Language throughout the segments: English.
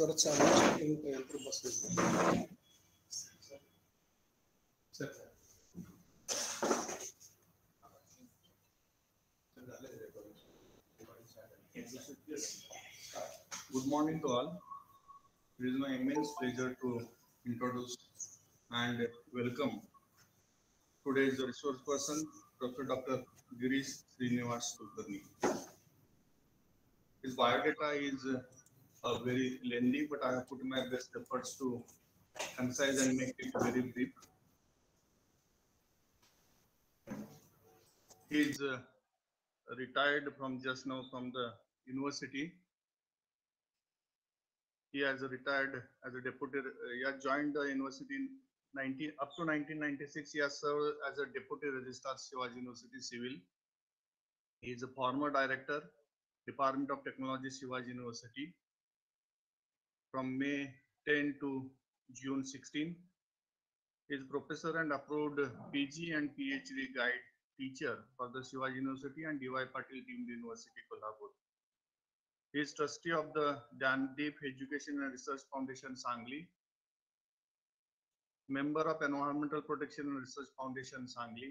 जरा चॅलेंज यंत्र बसवलं. Good morning to all. It is my immense pleasure to introduce and welcome today's resource person, Professor Dr. Girish Srinivas Kulkarni. His biodata is very lengthy, but I have put my best efforts to concise and make it very brief. He is retired from just now from the university. He has retired as a deputy. He has joined the university in up to 1996. He has served as a deputy registrar, Shivaji University Civil. He is a former director, Department of Technology, Shivaji University, from May 10 to June 16. He is professor and approved PG and PhD guide teacher for the Shivaji University and D.Y. Patil Deemed University, Kolhapur. He is trustee of the Jnandeep Education and Research Foundation, Sangli, member of Environmental Protection and Research Foundation, Sangli,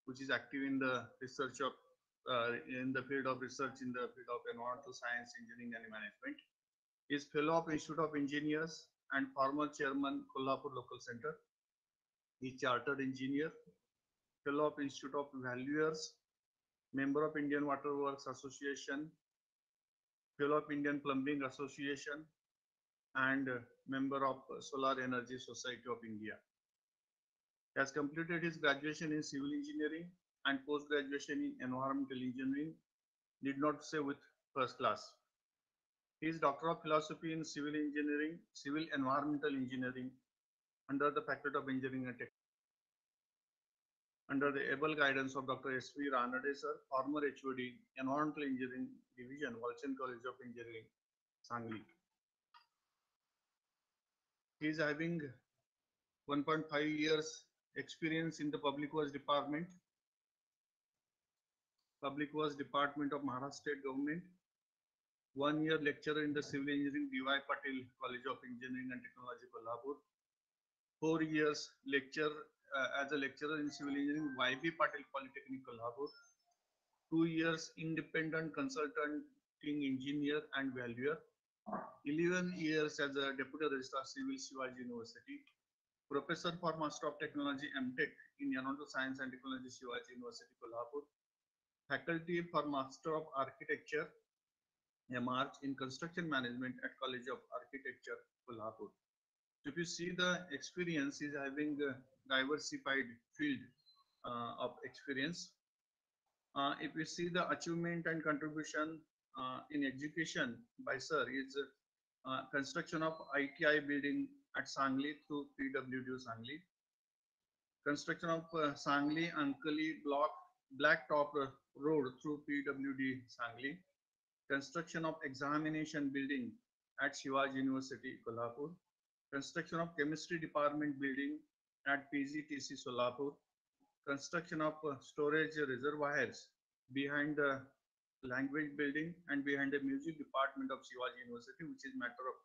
which is active in the research of in the field of research in the field of environmental science, engineering, and management. He is fellow of Institute of Engineers and former chairman, Kolhapur Local Center. He is chartered engineer, fellow of Institute of Valuers, member of Indian Water Works Association, fellow of Indian Plumbing Association, and member of Solar Energy Society of India. He has completed his graduation in civil engineering and post-graduation in environmental engineering, did not say with first class. He is Doctor of Philosophy in Civil Engineering, Civil Environmental Engineering under the Faculty of Engineering and Technology, under the able guidance of Dr. S.V. Ranade sir, former HOD, Environmental Engineering Division, Walchand College of Engineering, Sangli. He is having 1.5 years experience in the Public Works Department, Public Works Department of Maharashtra State Government, 1 year lecturer in the Civil Engineering, D.Y. Patil College of Engineering and Technology, Kolhapur, 4 years lecture as a lecturer in Civil Engineering, Y.B. Patil Polytechnic, Kolhapur, 2 years independent consulting engineer and valuer, 11 years as a deputy registrar civil, Shivaji University, professor for Master of Technology MTech in Environmental Science and Technology, Shivaji University, Kolhapur, faculty for Master of Architecture MArch in Construction Management at College of Architecture, Kolhapur. So if you see the experience, is having a diversified field of experience. If you see the achievement and contribution in education by sir is construction of ITI building at Sangli through PWD Sangli, construction of Sangli Ankali block Blacktop Road through PWD Sangli, construction of examination building at Shivaji University, Kolhapur, construction of chemistry department building at PGTC Solapur, construction of storage reservoirs behind the language building and behind the music department of Shivaji University, which is matter of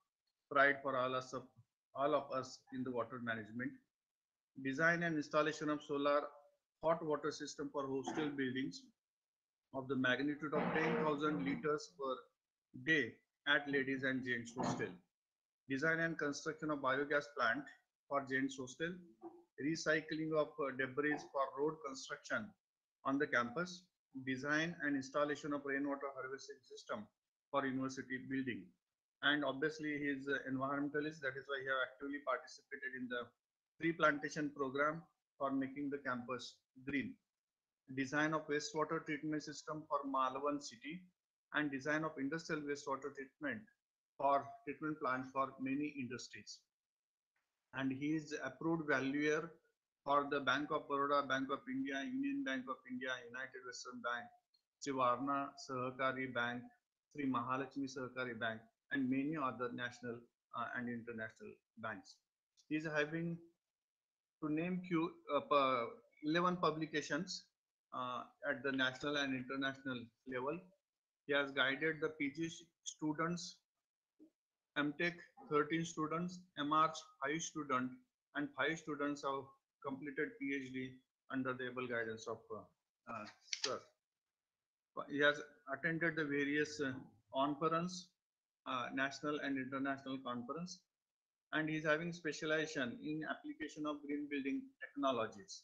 pride for all of us in the water management. Design and installation of solar hot water system for hostel buildings of the magnitude of 10,000 liters per day at ladies and gents hostel. Design and construction of biogas plant for gents hostel. Recycling of debris for road construction on the campus. Design and installation of rainwater harvesting system for university building. And obviously he is an environmentalist, that is why he has actively participated in the tree plantation program for making the campus green. Design of wastewater treatment system for Malvan city and design of industrial wastewater treatment for treatment plants for many industries. And he is approved valuer for the Bank of Baroda, Bank of India, Union Bank of India, United Western Bank, Chivarna Sahakari Bank, Sri Mahalakshmi Sahakari Bank, and many other national and international banks. He is having, to name few, 11 publications at the national and international level. He has guided the PG students MTech 13 students, MArch 5 students, and 5 students have completed PhD under the able guidance of sir. He has attended the various conference, national and international conference, and he is having specialization in application of green building technologies.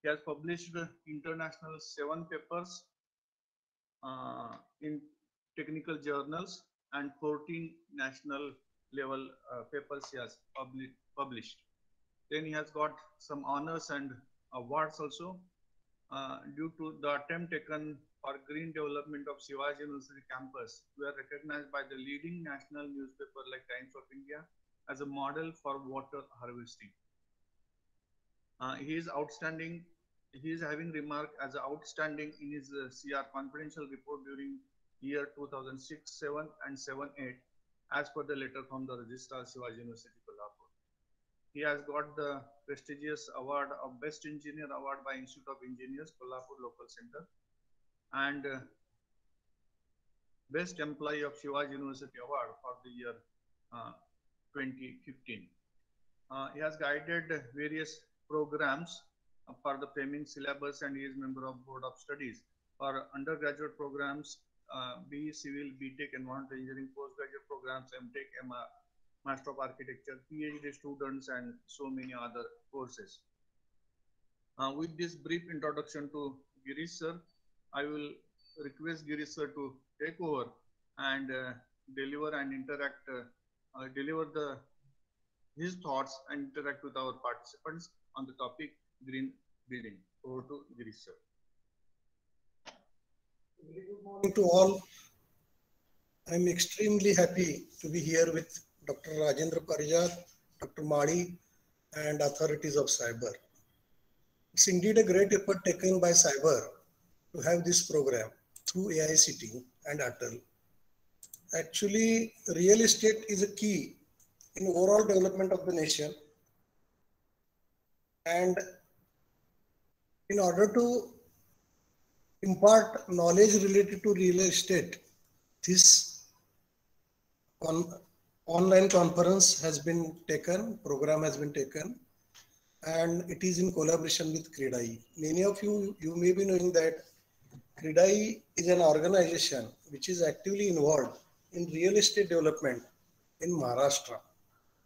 He has published international 7 papers in technical journals and 14 national level papers he has published. Then he has got some honors and awards also due to the attempt taken for green development of Shivaji University campus. We are recognized by the leading national newspaper like Times of India as a model for water harvesting. He is outstanding. He is having remarked as outstanding in his CR confidential report during year 2006, 7 and 7-8 as per the letter from the Registrar Shivaji University Kolhapur. He has got the prestigious award of Best Engineer Award by Institute of Engineers, Kolhapur Local Center, and Best Employee of Shivaji University Award for the year 2015. He has guided various programs for the framing syllabus, and he is member of Board of Studies for undergraduate programs, BE Civil, BTech, Environmental Engineering, postgraduate programs, MTech, Master of Architecture, PhD students, and so many other courses. With this brief introduction to Girish sir, I will request Girish sir to take over and deliver and interact, deliver his thoughts and interact with our participants on the topic green building. Over to Girish sir. Very good morning to all. I'm extremely happy to be here with Dr. Rajendra Parijat, Dr. Madi, and authorities of Cyber. It's indeed a great effort taken by Cyber to have this program through AICTE and ATAL. Actually, real estate is a key in overall development of the nation. And in order to impart knowledge related to real estate, this online conference has been taken, program has been taken, and it is in collaboration with CREDAI. Many of you may be knowing that CREDAI is an organization which is actively involved in real estate development in Maharashtra,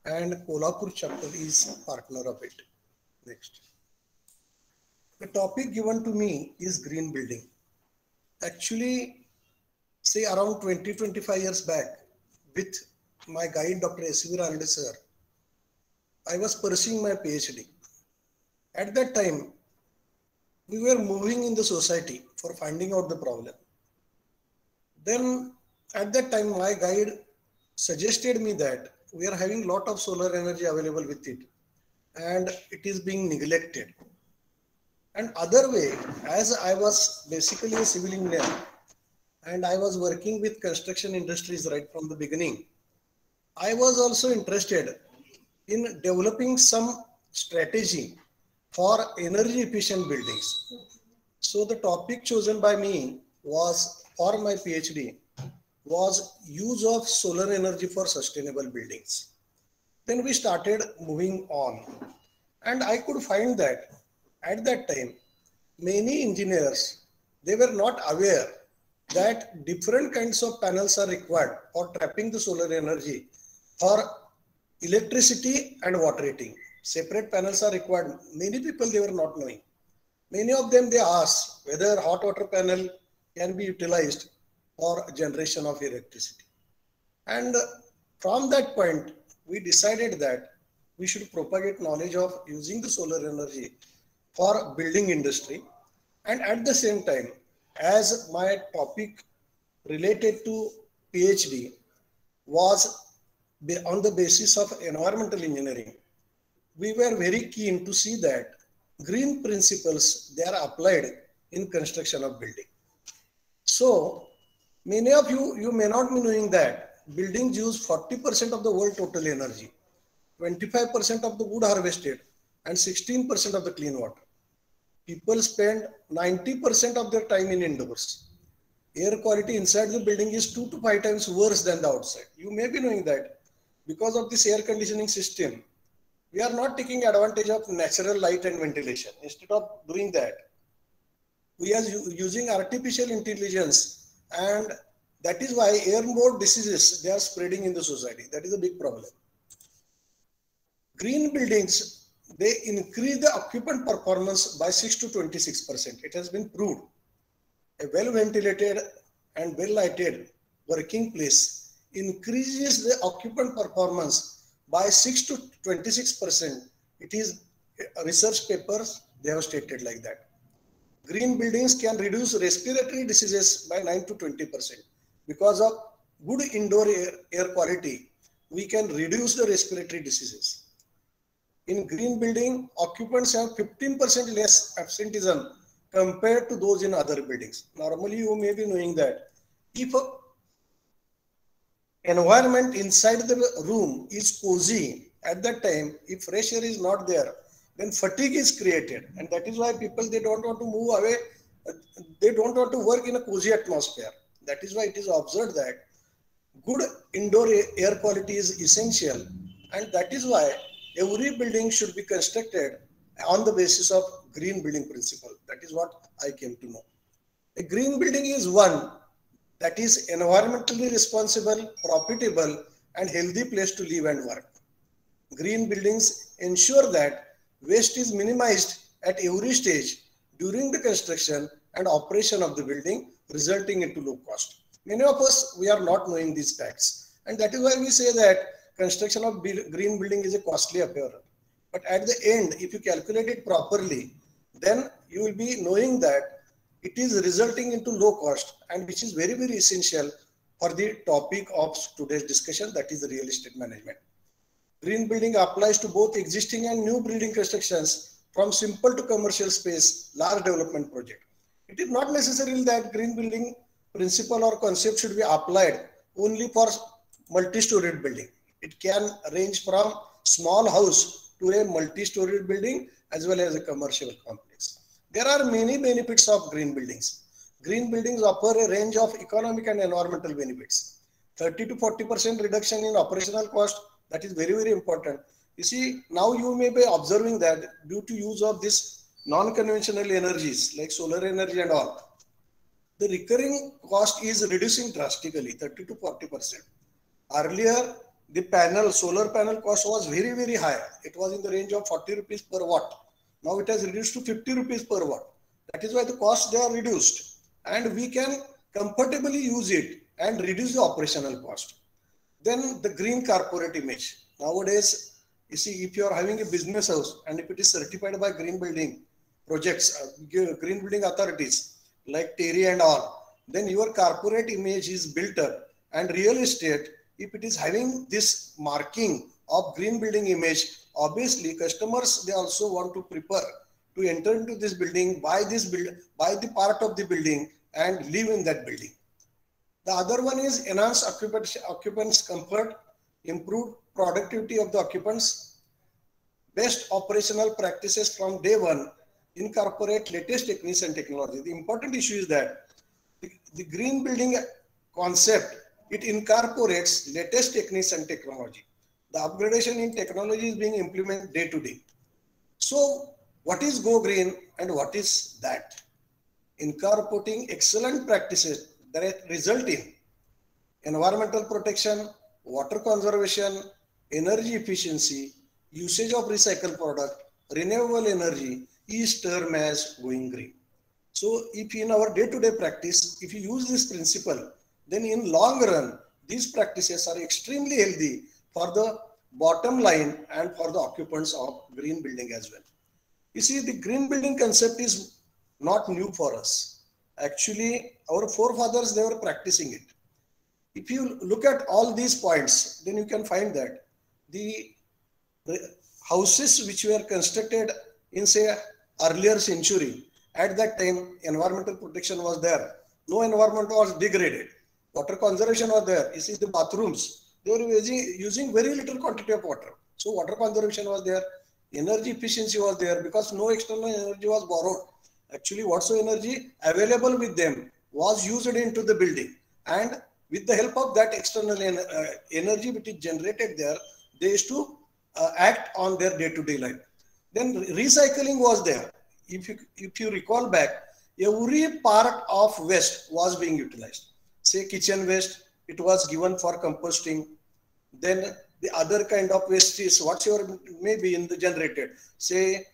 and Kolhapur chapter is partner of it. Next. The topic given to me is green building. Actually, say around 20-25 years back, with my guide Dr. S.V. Ranade sir, I was pursuing my PhD. At that time, we were moving in the society for finding out the problem. Then at that time, my guide suggested me that we are having a lot of solar energy available with it, and it is being neglected. And other way, as I was basically a civil engineer and I was working with construction industries right from the beginning, I was also interested in developing some strategy for energy efficient buildings. So the topic chosen by me was for my PhD was use of solar energy for sustainable buildings. Then we started moving on, and I could find that at that time, many engineers, they were not aware that different kinds of panels are required for trapping the solar energy for electricity and water heating. Separate panels are required. Many people, they were not knowing. Many of them, they asked whether hot water panel can be utilized for generation of electricity. And from that point, we decided that we should propagate knowledge of using the solar energy for building industry. And at the same time, as my topic related to PhD was on the basis of environmental engineering, we were very keen to see that green principles, they are applied in construction of building. So many of you may not be knowing that buildings use 40% of the world total energy, 25% of the wood harvested, and 16% of the clean water. People spend 90% of their time in indoors. air quality inside the building is 2 to 5 times worse than the outside. You may be knowing that because of this air conditioning system, we are not taking advantage of natural light and ventilation. Instead of doing that, we are using artificial intelligence, and that is why airborne diseases, they are spreading in the society. That is a big problem. Green buildings, they increase the occupant performance by 6 to 26%. It has been proved. A well ventilated and well lighted working place increases the occupant performance by 6 to 26%. It is research papers, they have stated like that. Green buildings can reduce respiratory diseases by 9 to 20%. Because of good indoor air quality, we can reduce the respiratory diseases. In green building, occupants have 15% less absenteeism compared to those in other buildings. Normally, you may be knowing that if environment inside the room is cozy, at that time, if fresh air is not there, then fatigue is created. And that is why people, they don't want to move away. They don't want to work in a cozy atmosphere. That is why it is observed that good indoor air quality is essential. And that is why every building should be constructed on the basis of green building principle. That is what I came to know. A green building is one that is environmentally responsible, profitable, and healthy place to live and work. Green buildings ensure that waste is minimized at every stage during the construction and operation of the building, resulting into low cost. Many of us, we are not knowing these facts. And that is why we say that construction of green building is a costly affair. But at the end, if you calculate it properly, then you will be knowing that it is resulting into low cost, and which is very, very essential for the topic of today's discussion, that is real estate management. Green building applies to both existing and new building constructions, from simple to commercial space, large development project. It is not necessarily that green building principle or concept should be applied only for multi-storied building. It can range from small house to a multi-storied building as well as a commercial complex. There are many benefits of green buildings. Green buildings offer a range of economic and environmental benefits. 30 to 40% reduction in operational cost, that is very, very important. You see, now you may be observing that due to use of this non-conventional energies like solar energy and all, the recurring cost is reducing drastically, 30 to 40%. Earlier, the solar panel cost was very, very high. It was in the range of 40 rupees per watt. Now it has reduced to 50 rupees per watt. That is why the costs, they are reduced. And we can comfortably use it and reduce the operational cost. Then the green corporate image. Nowadays, you see, if you are having a business house and if it is certified by green building projects, green building authorities like TERI and all, then your corporate image is built up. And real estate, if it is having this marking of green building image, obviously customers, they also want to prefer to enter into this building, buy the part of the building and live in that building. The other one is enhance occupants' comfort, improved productivity of the occupants, best operational practices from day one, incorporate latest techniques and technology. The important issue is that the green building concept, it incorporates latest techniques and technology. The upgradation in technology is being implemented day to day. So what is Go Green and what is that? Incorporating excellent practices that result in environmental protection, water conservation, energy efficiency, usage of recycled product, renewable energy is termed as going green. So if in our day-to-day practice, if you use this principle, then in long run, these practices are extremely healthy for the bottom line and for the occupants of green building as well. You see, the green building concept is not new for us. Actually, our forefathers, they were practicing it. If you look at all these points, then you can find that the houses which were constructed in, say, earlier century, at that time, environmental protection was there. No environment was degraded. Water conservation was there. You see the bathrooms, they were using very little quantity of water. So water conservation was there. Energy efficiency was there because no external energy was borrowed. Actually, what's the energy available with them was used into the building, and with the help of that external energy which is generated there, they used to act on their day-to-day life. Then recycling was there. If you recall back, every part of waste was being utilized. Say kitchen waste, it was given for composting. Then the other kind of waste is whatsoever may be in the generated. Say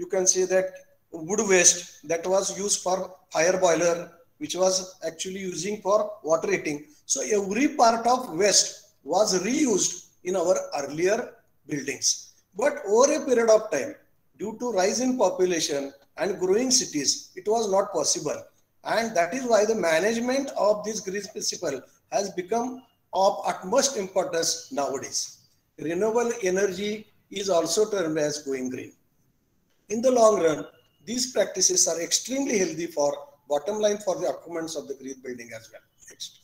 you can say that wood waste that was used for fire boiler, which was actually using for water heating. So every part of waste was reused in our earlier buildings. But over a period of time, due to rise in population and growing cities, it was not possible. And that is why the management of this green principle has become of utmost importance nowadays. Renewable energy is also termed as going green. In the long run, these practices are extremely healthy for bottom line for the occupants of the green building as well. Next.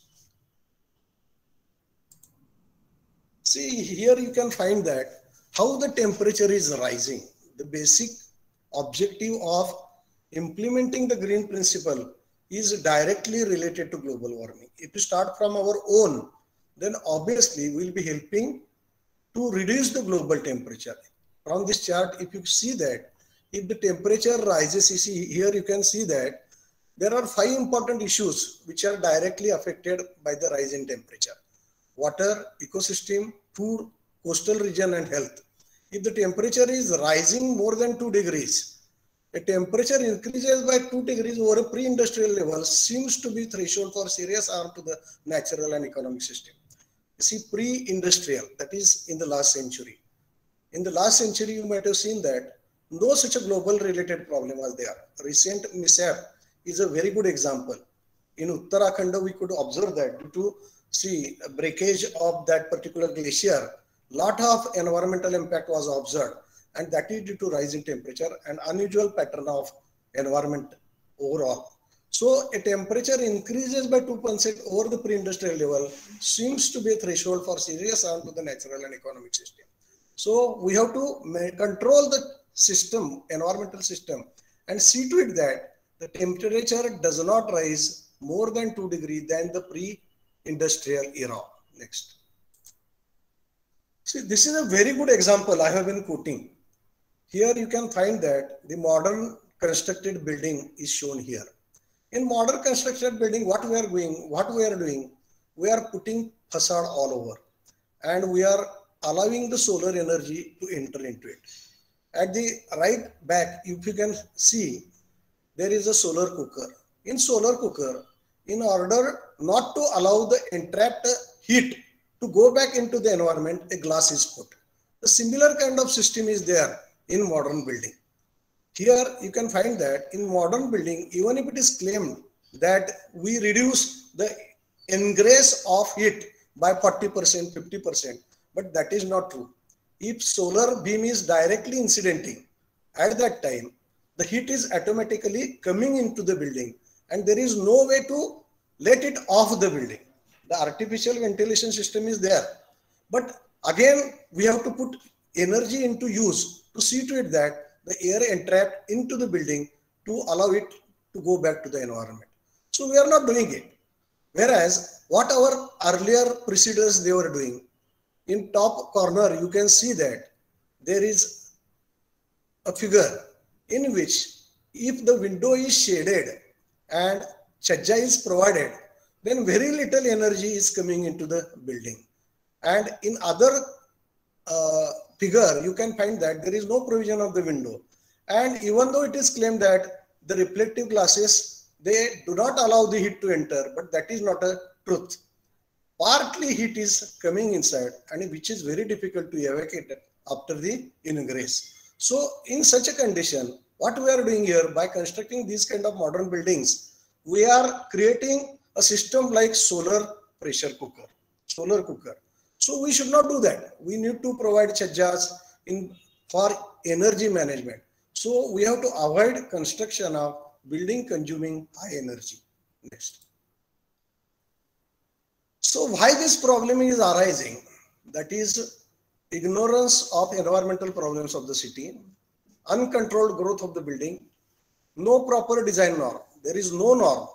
See, here you can find that how the temperature is rising. The basic objective of implementing the green principle is directly related to global warming. If we start from our own, then obviously we'll be helping to reduce the global temperature. From this chart, if you see that, if the temperature rises, you see here you can see that there are 5 important issues which are directly affected by the rise in temperature: water, ecosystem, food, coastal region, and health. If the temperature is rising more than 2 degrees, a temperature increases by 2 degrees over a pre-industrial level seems to be threshold for serious harm to the natural and economic system. You see, pre-industrial, that is in the last century. In the last century, you might have seen that no such a global related problem was there. Recent mishap is a very good example. In Uttarakhand, we could observe that due to breakage of that particular glacier, lot of environmental impact was observed, and that is due to rising temperature and unusual pattern of environment overall. So a temperature increases by 2% over the pre-industrial level seems to be a threshold for serious harm to the natural and economic system. So we have to control the system, environmental system, and see to it that the temperature does not rise more than 2 degrees than the pre-industrial era. Next. See, this is a very good example I have been quoting. Here you can find that the modern constructed building is shown here. In modern constructed building, what we are doing, we are putting facade all over, and we are allowing the solar energy to enter into it. At the right back, if you can see, there is a solar cooker. In solar cooker, in order not to allow the entrapped heat to go back into the environment, a glass is put. The similar kind of system is there in modern building. Here you can find that in modern building, even if it is claimed that we reduce the ingress of heat by 40%, 50%, but that is not true. If solar beam is directly incidenting, at that time, the heat is automatically coming into the building and there is no way to let it off the building. The artificial ventilation system is there. But again, we have to put energy into use to see to it that the air entrapped into the building to allow it to go back to the environment. So we are not doing it. Whereas what our earlier precedents they were doing, in top corner you can see that there is a figure in which if the window is shaded and chajja is provided, then very little energy is coming into the building. And in other figure, you can find that there is no provision of the window. And even though it is claimed that the reflective glasses, they do not allow the heat to enter, but that is not a truth. Partly heat is coming inside, and which is very difficult to evacuate after the ingress. So in such a condition, what we are doing here by constructing these kind of modern buildings, we are creating a system like solar pressure cooker, solar cooker. So we should not do that. We need to provide chajjas for energy management. So we have to avoid construction of building consuming high energy. Next. So why this problem is arising? That is ignorance of environmental problems of the city, uncontrolled growth of the building, no proper design norm. There is no norm.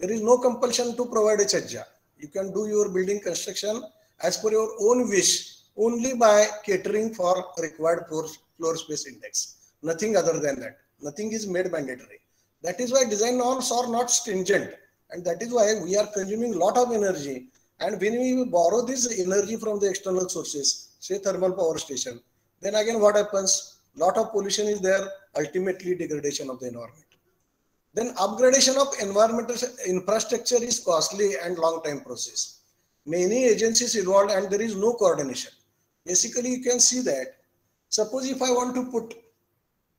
There is no compulsion to provide a chajja. You can do your building construction as per your own wish, only by catering for required floor space index. Nothing other than that. Nothing is made mandatory. That is why design norms are not stringent, and that is why we are consuming a lot of energy. And when we borrow this energy from the external sources, say thermal power station, then again what happens? Lot of pollution is there, ultimately degradation of the environment. Then upgradation of environmental infrastructure is costly and long time process. Many agencies involved and there is no coordination. Basically, you can see that. Suppose if I want to put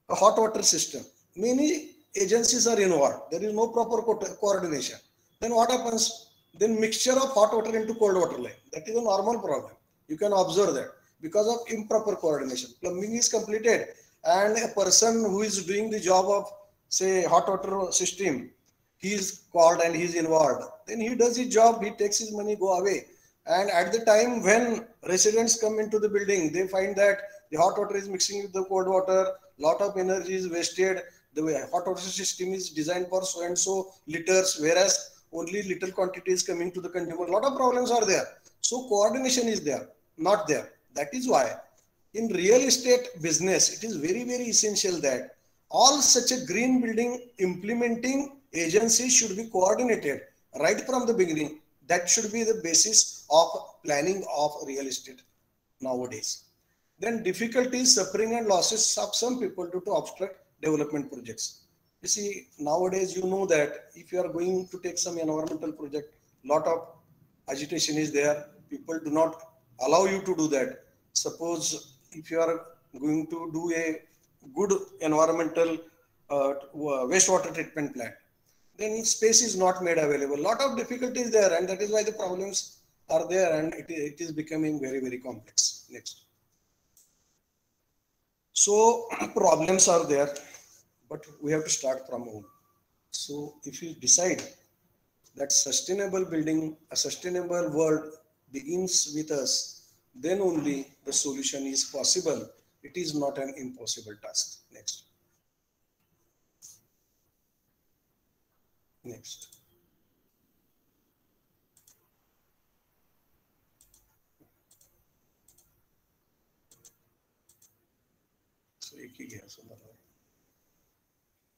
a hot water system, many agencies are involved. There is no proper coordination. Then what happens? Then mixture of hot water into cold water line. That is a normal problem. You can observe that because of improper coordination. Plumbing is completed and a person who is doing the job of say hot water system, he is called and he is involved. Then he does his job, he takes his money, go away. And at the time when residents come into the building, they find that the hot water is mixing with the cold water, lot of energy is wasted. The hot water system is designed for so and so liters, whereas only little quantity is coming to the consumer. A lot of problems are there. So coordination is there, not there. That is why in real estate business, it is very, very essential that all such a green building implementing agencies should be coordinated right from the beginning. That should be the basis of planning of real estate nowadays. Then difficulties, suffering and losses of some people due to obstruct development projects. You see, nowadays you know that if you are going to take some environmental project, lot of agitation is there. People do not allow you to do that. Suppose if you are going to do a good environmental wastewater treatment plant, then space is not made available. Lot of difficulties there, and that is why the problems are there, and it is becoming very, very complex. Next. So problems are there, but we have to start from home. So if you decide that sustainable building, a sustainable world begins with us, then only the solution is possible. It is not an impossible task. Next. Next.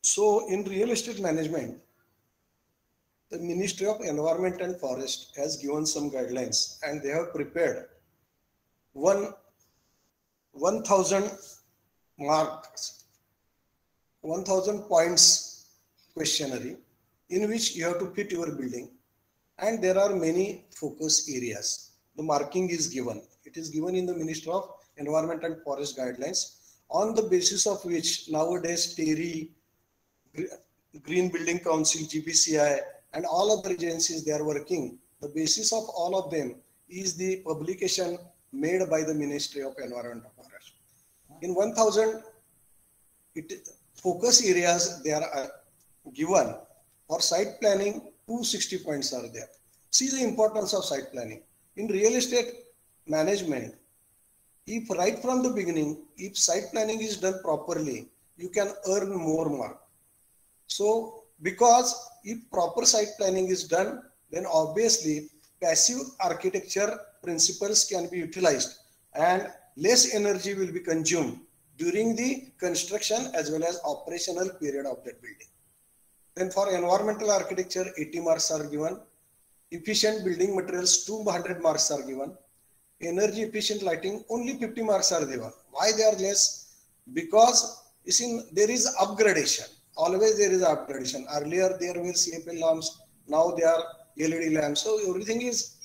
So in real estate management, the Ministry of Environment and Forest has given some guidelines, and they have prepared 1,000 marks, 1,000 points questionnaire in which you have to fit your building, and there are many focus areas. The marking is given. It is given in the Ministry of Environment and Forest guidelines, on the basis of which nowadays TERI, Green Building Council, GPCI, and all other agencies, they are working. The basis of all of them is the publication made by the Ministry of Environment and Forest. In 1,000 focus areas, they are given. For site planning, 260 points are there. See the importance of site planning. In real estate management, if right from the beginning, if site planning is done properly, you can earn more mark. So, because if proper site planning is done, then obviously passive architecture principles can be utilized and less energy will be consumed during the construction as well as operational period of that building. Then for environmental architecture, 80 marks are given. Efficient building materials, 200 marks are given. Energy efficient lighting, only 50 marks are given. Why they are less? Because you see, there is upgradation. Always there is upgradation. Earlier there were CFL lamps, now they are LED lamps. So everything is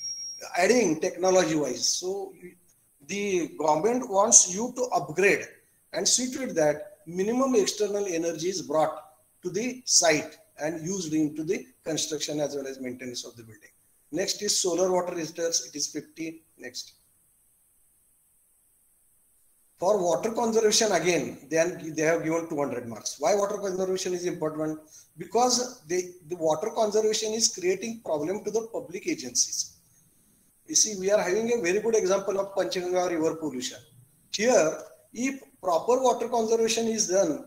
adding technology wise. So the government wants you to upgrade and see to it that minimum external energy is brought to the site and used into the construction as well as maintenance of the building. Next is solar water heaters. It is 50. Next. For water conservation, again, they have given 200 marks. Why water conservation is important? Because the water conservation is creating problem to the public agencies. You see, we are having a very good example of Panchganga river pollution. Here, if proper water conservation is done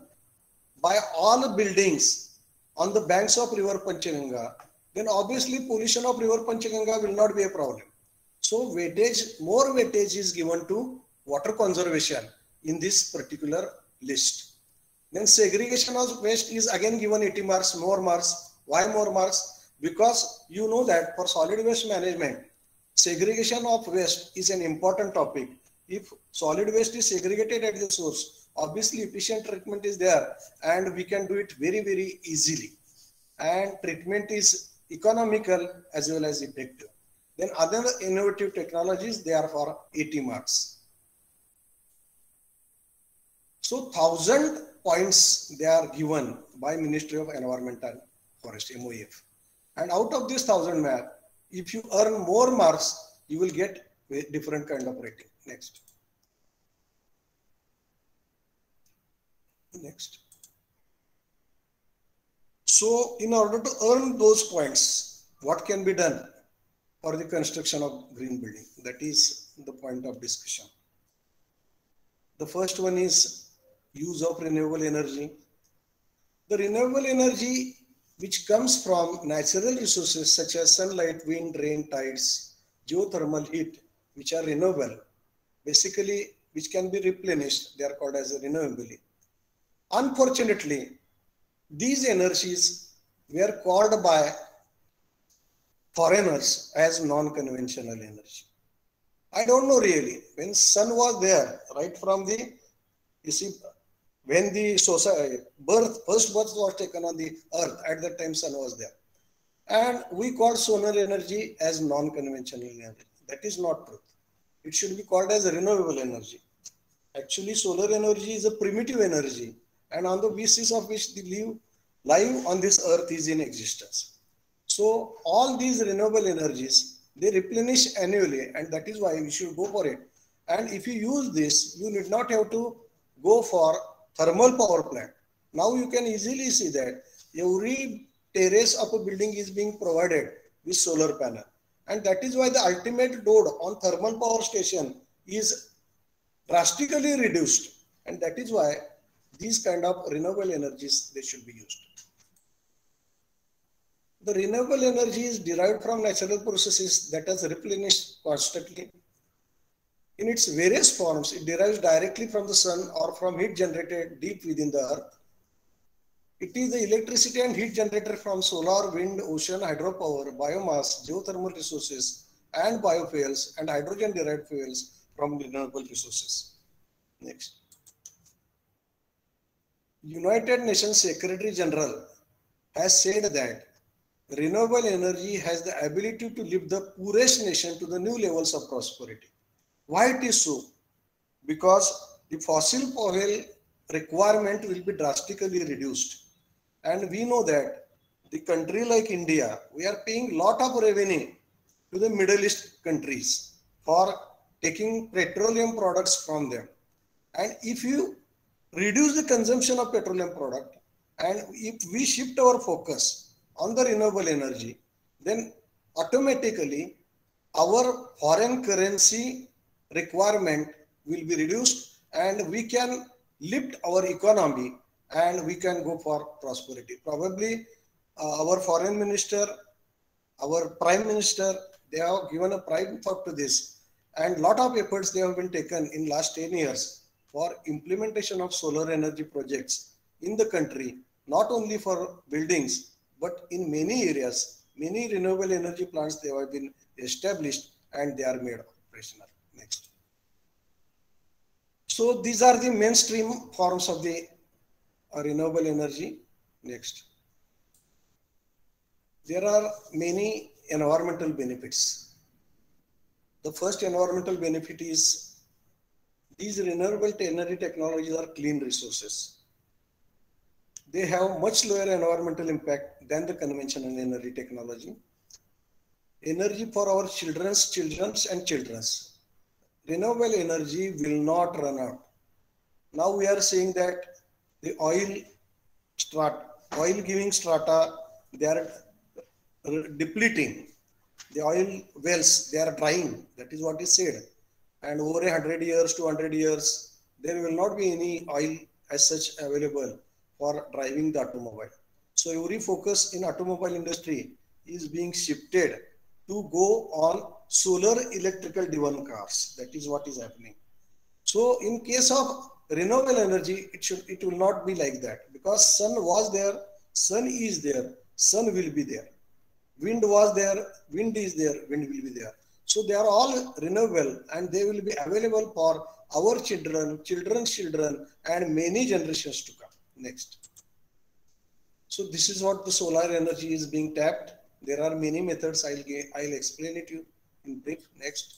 by all buildings on the banks of river Panchganga, then obviously pollution of river Panchaganga will not be a problem. So weightage, more weightage is given to water conservation in this particular list. Then segregation of waste is again given 80 marks, more marks. Why more marks? Because you know that for solid waste management, segregation of waste is an important topic. If solid waste is segregated at the source, obviously efficient treatment is there and we can do it very, very easily. And treatment is economical as well as effective. Then other innovative technologies, they are for 80 marks. So 1,000 points they are given by Ministry of Environment and Forest, MOEF. And out of this 1,000 marks, if you earn more marks, you will get a different kind of rating. Next. Next. So in order to earn those points, what can be done for the construction of green building? That is the point of discussion. The first one is use of renewable energy. The renewable energy which comes from natural resources such as sunlight, wind, rain, tides, geothermal heat, which are renewable, basically which can be replenished, they are called as renewable. Unfortunately, these energies were called by foreigners as non-conventional energy. I don't know really, when sun was there, right from the, you see, when the society, first birth was taken on the earth, at that time sun was there. And we call solar energy as non-conventional energy. That is not true. It should be called as renewable energy. Actually, solar energy is a primitive energy, and on the basis of which the life on this earth is in existence. So all these renewable energies, they replenish annually, and that is why we should go for it. And if you use this, you need not have to go for thermal power plant. Now you can easily see that every terrace of a building is being provided with solar panel. And that is why the ultimate load on thermal power station is drastically reduced. And that is why these kind of renewable energies, they should be used. The renewable energy is derived from natural processes that is replenished constantly. In its various forms, it derives directly from the sun or from heat generated deep within the earth. It is the electricity and heat generated from solar, wind, ocean, hydropower, biomass, geothermal resources, and biofuels, and hydrogen-derived fuels from renewable resources. Next. United Nations Secretary General has said that renewable energy has the ability to lift the poorest nation to the new levels of prosperity. Why it is so? Because the fossil oil requirement will be drastically reduced. And we know that the country like India, we are paying lot of revenue to the Middle East countries for taking petroleum products from them. And if you reduce the consumption of petroleum product, and if we shift our focus on the renewable energy, then automatically our foreign currency requirement will be reduced and we can lift our economy and we can go for prosperity. Probably our foreign minister, our prime minister, they have given a prime thought to this, and lot of efforts they have been taken in last 10 years for implementation of solar energy projects in the country, not only for buildings, but in many areas, many renewable energy plants, they have been established and they are made operational. Next. So these are the mainstream forms of the renewable energy. Next. There are many environmental benefits. The first environmental benefit is these renewable energy technologies are clean resources. They have much lower environmental impact than the conventional energy technology. Energy for our children's and children's. Renewable energy will not run out. Now we are seeing that the oil giving strata, they are depleting. The oil wells, they are drying. That is what is said. And over 100 years, 200 years, there will not be any oil as such available for driving the automobile. So every focus in automobile industry is being shifted to go on solar electrical driven cars. That is what is happening. So in case of renewable energy, it will not be like that, because sun was there, sun is there, sun will be there. Wind was there, wind is there, wind will be there. So they are all renewable and they will be available for our children, children's children, and many generations to come. Next. So this is what the solar energy is being tapped. There are many methods. I'll explain it to you in brief. Next.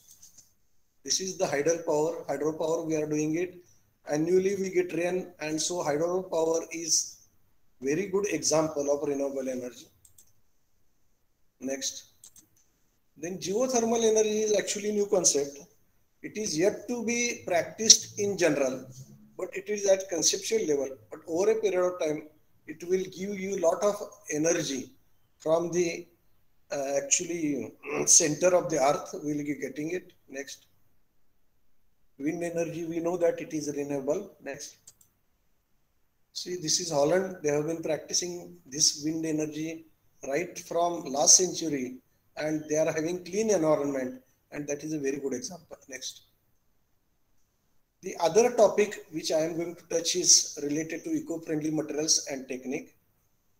This is the hydropower. Hydropower, we are doing it. Annually we get rain, and so hydropower is very good example of renewable energy. Next. Then geothermal energy is actually new concept. It is yet to be practiced in general, but it is at conceptual level. But over a period of time, it will give you a lot of energy from the actually center of the earth. We'll be getting it. Next. Wind energy, we know that it is renewable. Next. See, this is Holland. They have been practicing this wind energy right from last century, and they are having clean environment, and that is a very good example. Next. The other topic which I am going to touch is related to eco-friendly materials and technique.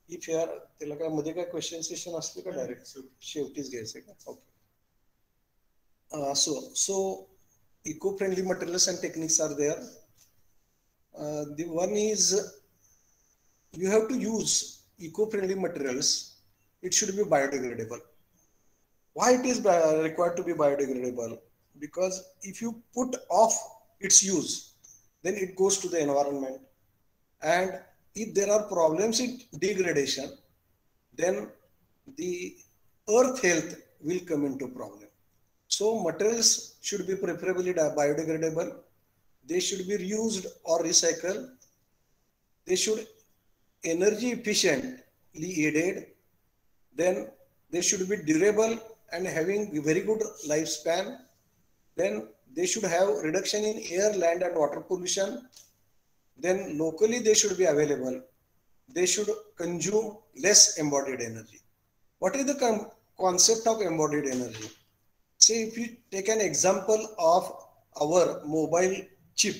If you are, त्याला काय मध्ये काय question session असते का direct? शेवटीच घ्यायचं का? Okay. So eco-friendly materials and techniques are there. The one is you have to use eco-friendly materials. It should be biodegradable. Why it is required to be biodegradable? Because if you put off its use, then it goes to the environment. And if there are problems in degradation, then the earth health will come into problem. So materials should be preferably biodegradable. They should be reused or recycled. They should energy efficiently aided. Then they should be durable and having very good lifespan. Then they should have reduction in air, land, and water pollution. Then locally they should be available. They should consume less embodied energy. What is the concept of embodied energy? Say if you take an example of our mobile chip,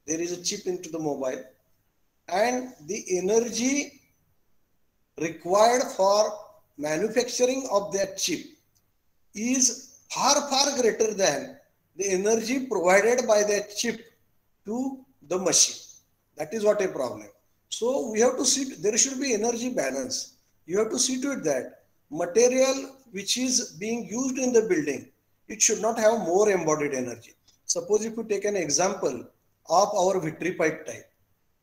there is a chip into the mobile, and the energy required for manufacturing of that chip is far greater than the energy provided by that chip to the machine. That is what a problem. So we have to see, there should be energy balance. You have to see to it that material which is being used in the building, it should not have more embodied energy. Suppose if you take an example of our vitrified tile.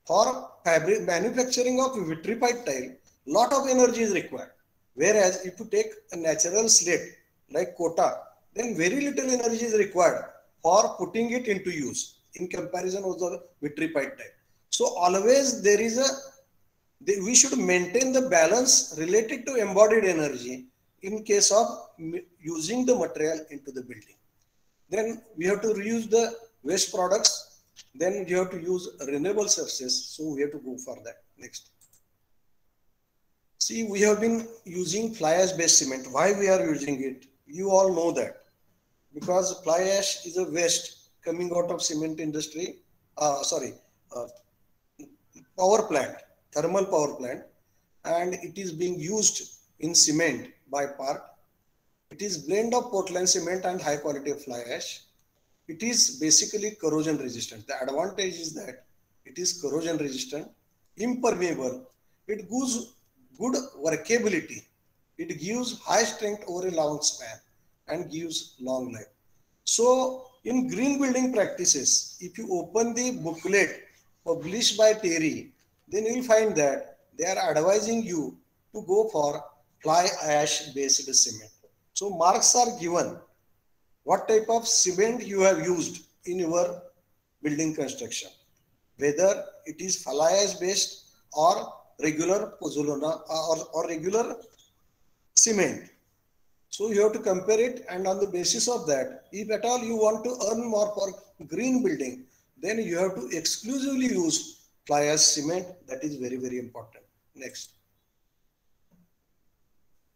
For fabric manufacturing of vitrified tile, lot of energy is required. Whereas if you take a natural slate like Kota, then very little energy is required for putting it into use in comparison with the vitrified tile. So always there is we should maintain the balance related to embodied energy in case of using the material into the building. Then we have to reuse the waste products. Then you have to use renewable sources. So we have to go for that. Next. See, we have been using fly ash based cement. Why we are using it? You all know that. Because fly ash is a waste coming out of cement industry. Power plant, thermal power plant. And it is being used in cement by part. It is blend of Portland cement and high quality of fly ash. It is basically corrosion resistant. The advantage is that it is corrosion resistant, impermeable. It gives good workability. It gives high strength over a long span and gives long life. So in green building practices, if you open the booklet published by Terry, then you will find that they are advising you to go for fly ash based cement. So marks are given what type of cement you have used in your building construction, whether it is fly ash based or regular pozzolana or regular cement. So you have to compare it, and on the basis of that, if at all you want to earn more for green building, then you have to exclusively use fly ash cement. That is very important. Next.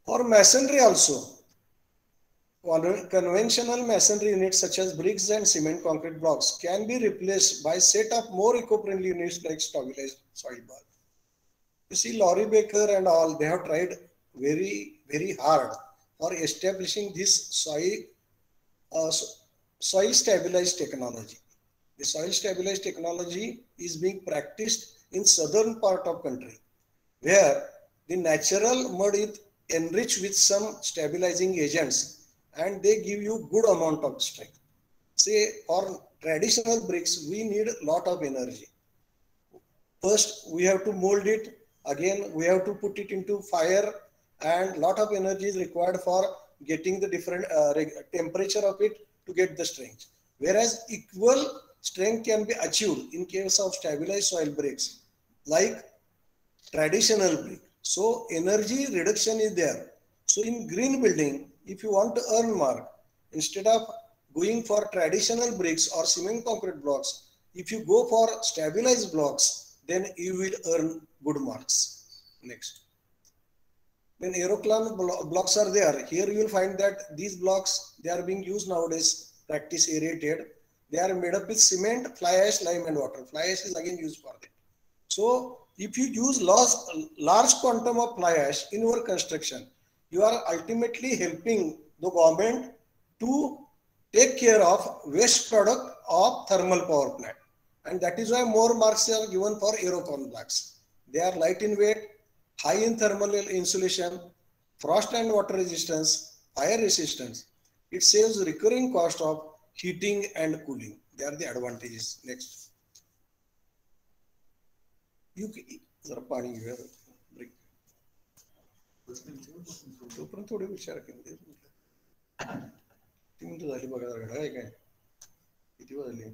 For masonry also, conventional masonry units such as bricks and cement concrete blocks can be replaced by set of more eco-friendly units like stabilized soil bath. You see, Laurie Baker and all, they have tried very hard for establishing this uh, soil stabilized technology. The soil stabilized technology is being practiced in southern part of country, where the natural mud is enriched with some stabilizing agents and they give you good amount of strength. Say for traditional bricks, we need a lot of energy. First, we have to mold it. Again, we have to put it into fire, and lot of energy is required for getting the different temperature of it to get the strength. Whereas equal strength can be achieved in case of stabilized soil bricks, like traditional brick. So energy reduction is there. So in green building, if you want to earn mark, instead of going for traditional bricks or cement concrete blocks, if you go for stabilized blocks, then you will earn good marks. Next. When aeroclan blocks are there, here you will find that these blocks, they are being used nowadays, practice aerated. They are made up with cement, fly ash, lime and water. Fly ash is again used for that. So if you use large quantum of fly ash in your construction, you are ultimately helping the government to take care of waste product of thermal power plant. And that is why more marks are given for aerocon blocks. They are light in weight, high in thermal insulation, frost and water resistance, fire resistance. It saves recurring cost of heating and cooling. They are the advantages. Next. जरा पाणी घेऊया break तोपर्यंत थोडे विचार केले 3 मिनिटं झाली बघा घड्याळ आहे काय किती वाजले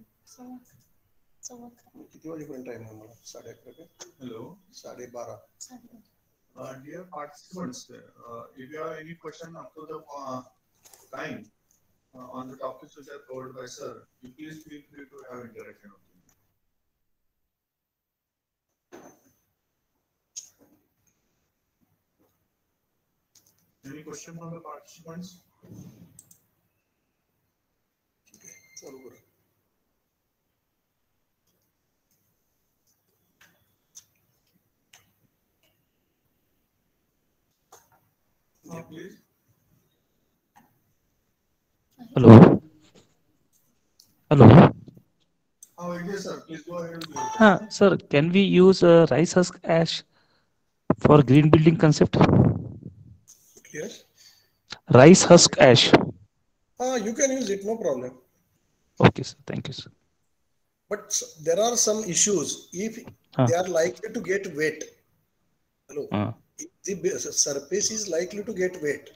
किती वाजेपर्यंत टाइम आहे मला 11:30 का Hello 12:30 dear participants, if you have any question up to the time on the topics which are covered by sir, you please feel free to have interaction with him. Any question from the participants? चालू करा Please. Hello. Hello. Oh, yes, sir. Please go ahead with your question. Sir, can we use rice husk ash for green building concept? Clear? Rice husk ash. You can use it, no problem. Okay, sir. Thank you, sir. But there are some issues. If they are likely to get wet, hello, if the surface is likely to get wet,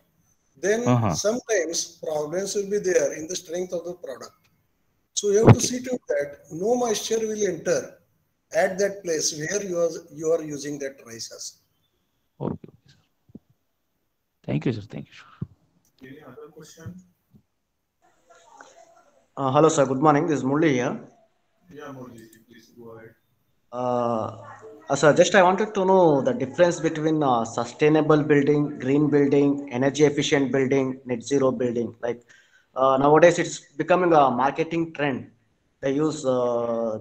then sometimes problems will be there in the strength of the product. So you have to see to that no moisture will enter at that place where you are using that rice husk. Okay, sir. Thank you, sir. Thank you, sir. Any other question? Hello, sir. Good morning. This is Murli here. Yeah, Murli, please go ahead. Sir, just I wanted to know the difference between sustainable building, green building, energy efficient building, net zero building. Like nowadays, it's becoming a marketing trend. They use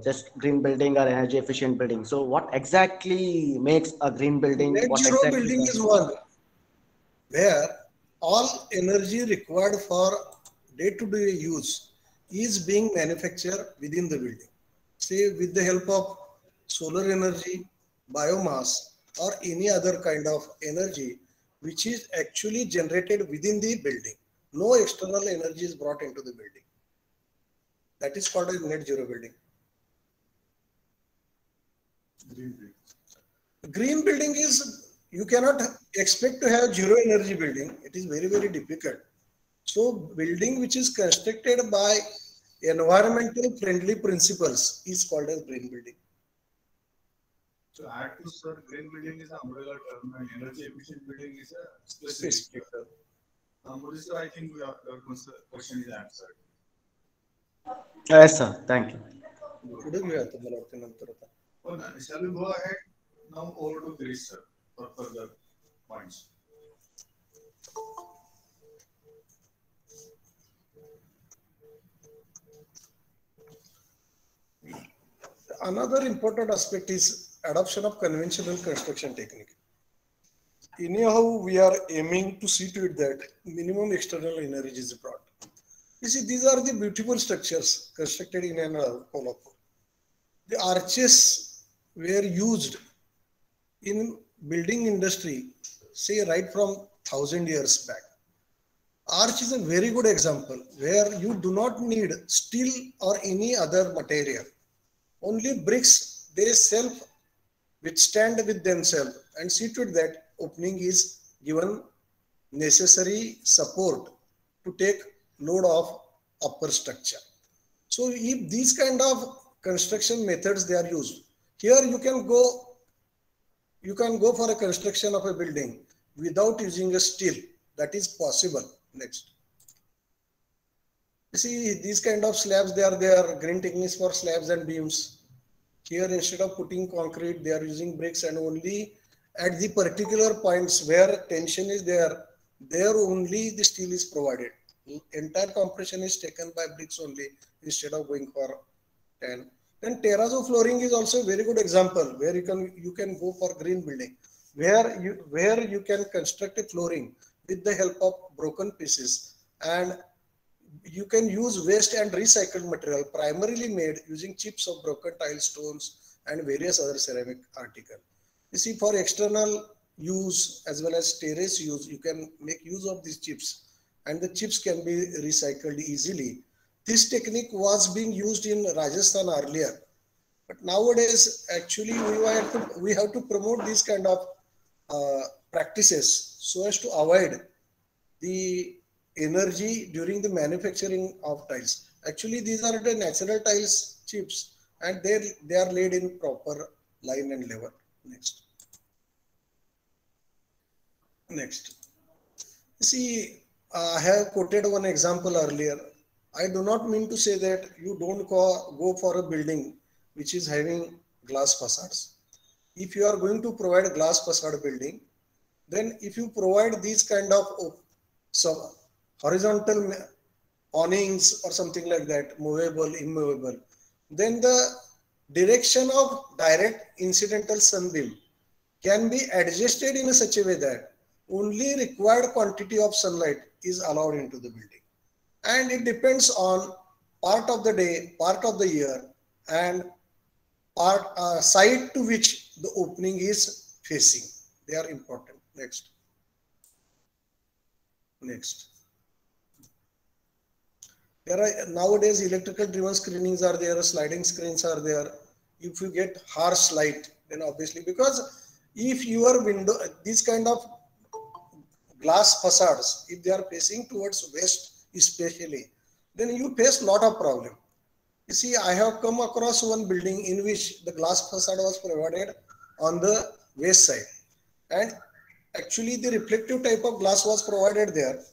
just green building or energy efficient building. So, what exactly makes a green building? Net What zero exactly building is one where all energy required for day-to-day use is being manufactured within the building. Say with the help of solar energy, biomass, or any other kind of energy which is actually generated within the building. No external energy is brought into the building. That is called a net zero building. Green building is, you cannot expect to have zero energy building. It is very difficult. So building which is constructed by environmental friendly principles is called as green building. To add to sir, green building is an umbrella term and energy efficient building is a specific term. Murli sir, I think your question is answered. Yes, sir. Thank you. Shall we go ahead now over to Girish sir for further points? Another important aspect is adoption of conventional construction technique. Anyhow, we are aiming to see to it that minimum external energy is brought. You see, these are the beautiful structures constructed in an Kolhapur. The arches were used in building industry, say right from 1,000 years back. Arch is a very good example where you do not need steel or any other material. Only bricks, they self withstand with themselves, and see to it that opening is given necessary support to take load of upper structure. So if these kind of construction methods they are used, here you can go for a construction of a building without using a steel. That is possible. Next. You see, these kind of slabs, they are there, green techniques for slabs and beams. Here, instead of putting concrete, they are using bricks, and only at the particular points where tension is there only the steel is provided. Entire compression is taken by bricks only instead of going for 10. Then terrazzo flooring is also a very good example where you can go for green building, where you can construct a flooring with the help of broken pieces, and you can use waste and recycled material primarily made using chips of broken tile stones and various other ceramic articles. You see, for external use as well as terrace use, you can make use of these chips, and the chips can be recycled easily. This technique was being used in Rajasthan earlier, but nowadays actually we have to promote these kind of practices so as to avoid the energy during the manufacturing of tiles. Actually, these are the natural tiles chips, and they are laid in proper line and level. Next. See, I have quoted one example earlier. I do not mean to say that you don't go for a building which is having glass facades. If you are going to provide a glass facade building, then if you provide these kind of some horizontal awnings or something like that, movable, immovable, then the direction of direct incidental sunbeam can be adjusted in such a way that only required quantity of sunlight is allowed into the building. And it depends on part of the day, part of the year, and side to which the opening is facing. They are important. Next. There are nowadays electrical driven screenings are there, sliding screens are there. If you get harsh light, then obviously, because if your window, these kind of glass facades, if they are facing towards west especially, then you face lot of problem. You see, I have come across one building in which the glass facade was provided on the west side, and actually the reflective type of glass was provided there,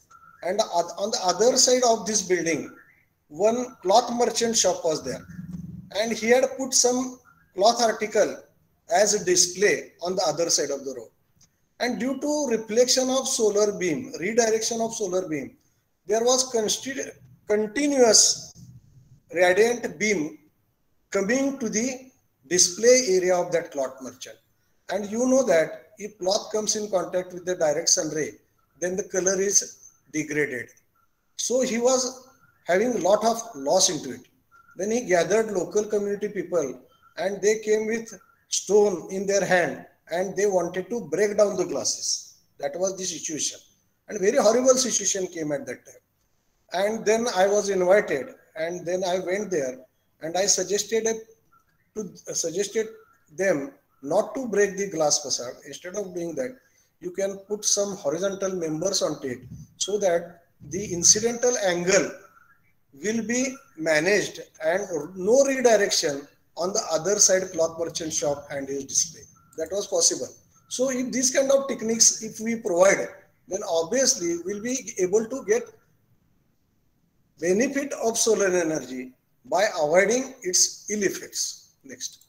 and on the other side of this building one cloth merchant shop was there, and he had put some cloth article as a display on the other side of the road. And due to reflection of solar beam, redirection of solar beam, there was continuous radiant beam coming to the display area of that cloth merchant. And you know that if cloth comes in contact with the direct sun ray, then the color is degraded. So he was having a lot of loss into it. Then he gathered local community people, and they came with stone in their hand, and they wanted to break down the glasses. That was the situation, and very horrible situation came at that time. And then I was invited, and then I went there, and I suggested them not to break the glass facade. Instead of doing that, you can put some horizontal members on it so that the incidental angle will be managed and no redirection on the other side cloth merchant shop and his display. That was possible. So if these kind of techniques, if we provide, then obviously we'll be able to get benefit of solar energy by avoiding its ill effects. Next.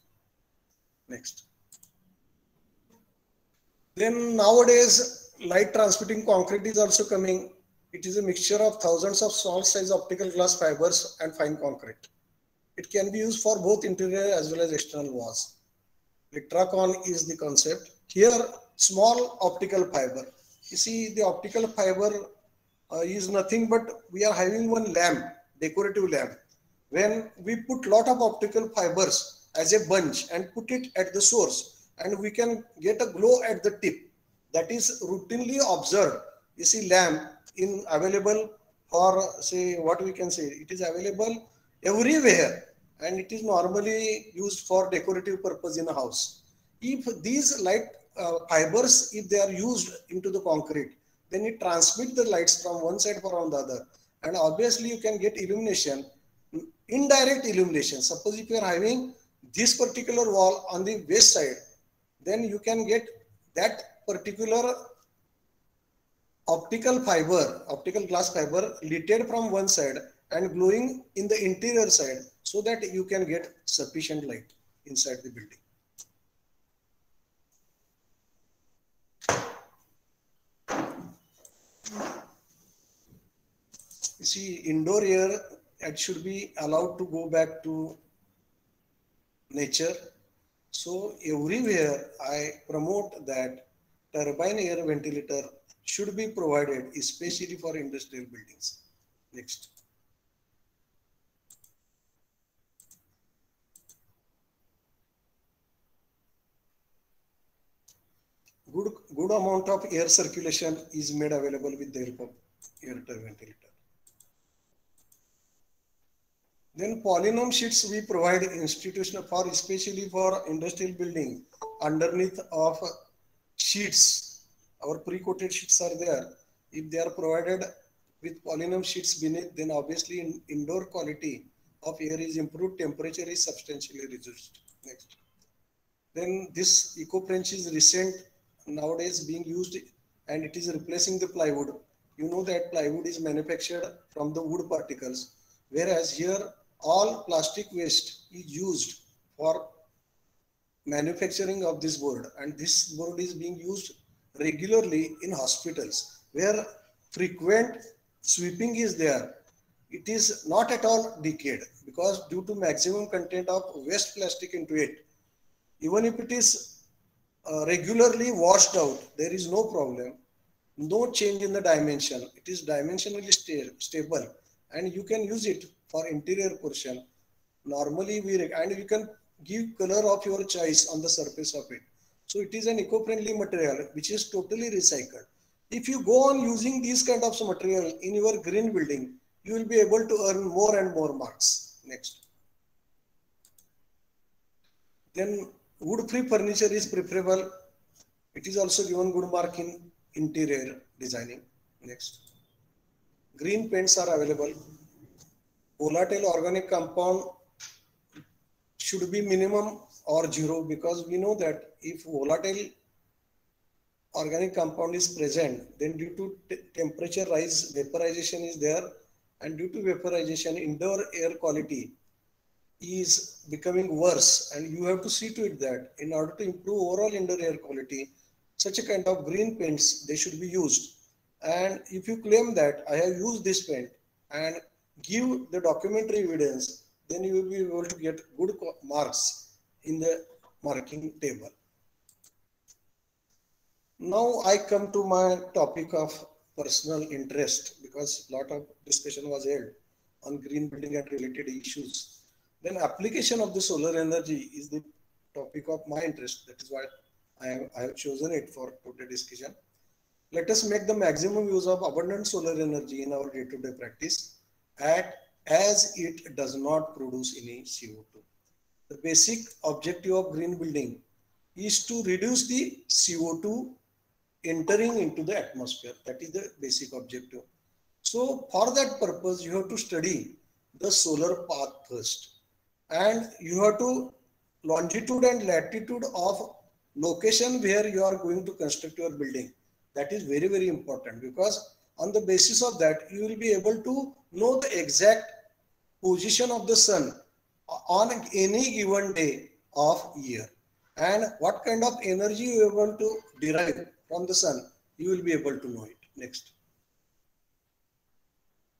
Then nowadays, light transmitting concrete is also coming. It is a mixture of thousands of small size optical glass fibers and fine concrete. It can be used for both interior as well as external walls. Litracon is the concept. Here, small optical fiber. You see, the optical fiber is nothing but we are having one lamp, decorative lamp. When we put lot of optical fibers as a bunch and put it at the source, and we can get a glow at the tip. That is routinely observed. You see, lamp in available for, say, what we can say, it is available everywhere, and it is normally used for decorative purpose in a house. If these light fibers, if they are used into the concrete, then it transmits the lights from one side from the other, and obviously you can get illumination, indirect illumination. Suppose if you are having this particular wall on the west side, then you can get that particular optical glass fiber lit from one side and glowing in the interior side, so that you can get sufficient light inside the building. You see, indoor air, it should be allowed to go back to nature. So everywhere I promote that turbine air ventilator should be provided, especially for industrial buildings. Next. Good amount of air circulation is made available with the help of air ventilator. Then polynomial sheets we provide institutional for, especially for industrial building. Underneath of sheets, our pre-coated sheets are there. If they are provided with polynomial sheets beneath, then obviously indoor quality of air is improved, temperature is substantially reduced. Next. Then this EcoFrench is recent nowadays being used, and it is replacing the plywood. You know that plywood is manufactured from the wood particles, whereas here all plastic waste is used for manufacturing of this board, and this board is being used regularly in hospitals where frequent sweeping is there. It is not at all decayed, because due to maximum content of waste plastic into it, even if it is regularly washed out, there is no problem, no change in the dimension. It is dimensionally stable, and you can use it for interior portion. Normally and you can give color of your choice on the surface of it. So it is an eco-friendly material which is totally recycled. If you go on using these kind of material in your green building, you will be able to earn more and more marks. Next. Then wood-free furniture is preferable. It is also given good mark in interior designing. Next. Green paints are available. Volatile organic compound should be minimum or zero, because we know that if volatile organic compound is present, then due to temperature rise, vaporization is there, and due to vaporization, indoor air quality is becoming worse, and you have to see to it that in order to improve overall indoor air quality, such a kind of green paints, they should be used. And if you claim that I have used this paint and give the documentary evidence, then you will be able to get good marks in the marking table. Now I come to my topic of personal interest, because a lot of discussion was held on green building and related issues. Then application of the solar energy is the topic of my interest. That is why I have chosen it for today's discussion. Let us make the maximum use of abundant solar energy in our day-to-day practice, as it does not produce any CO2. The basic objective of green building is to reduce the CO2 entering into the atmosphere. That is the basic objective. So for that purpose, you have to study the solar path first, and you have to longitude and latitude of location where you are going to construct your building. That is very, very important, because on the basis of that, you will be able to know the exact position of the sun on any given day of year, and what kind of energy you are able to derive from the sun, you will be able to know it. Next.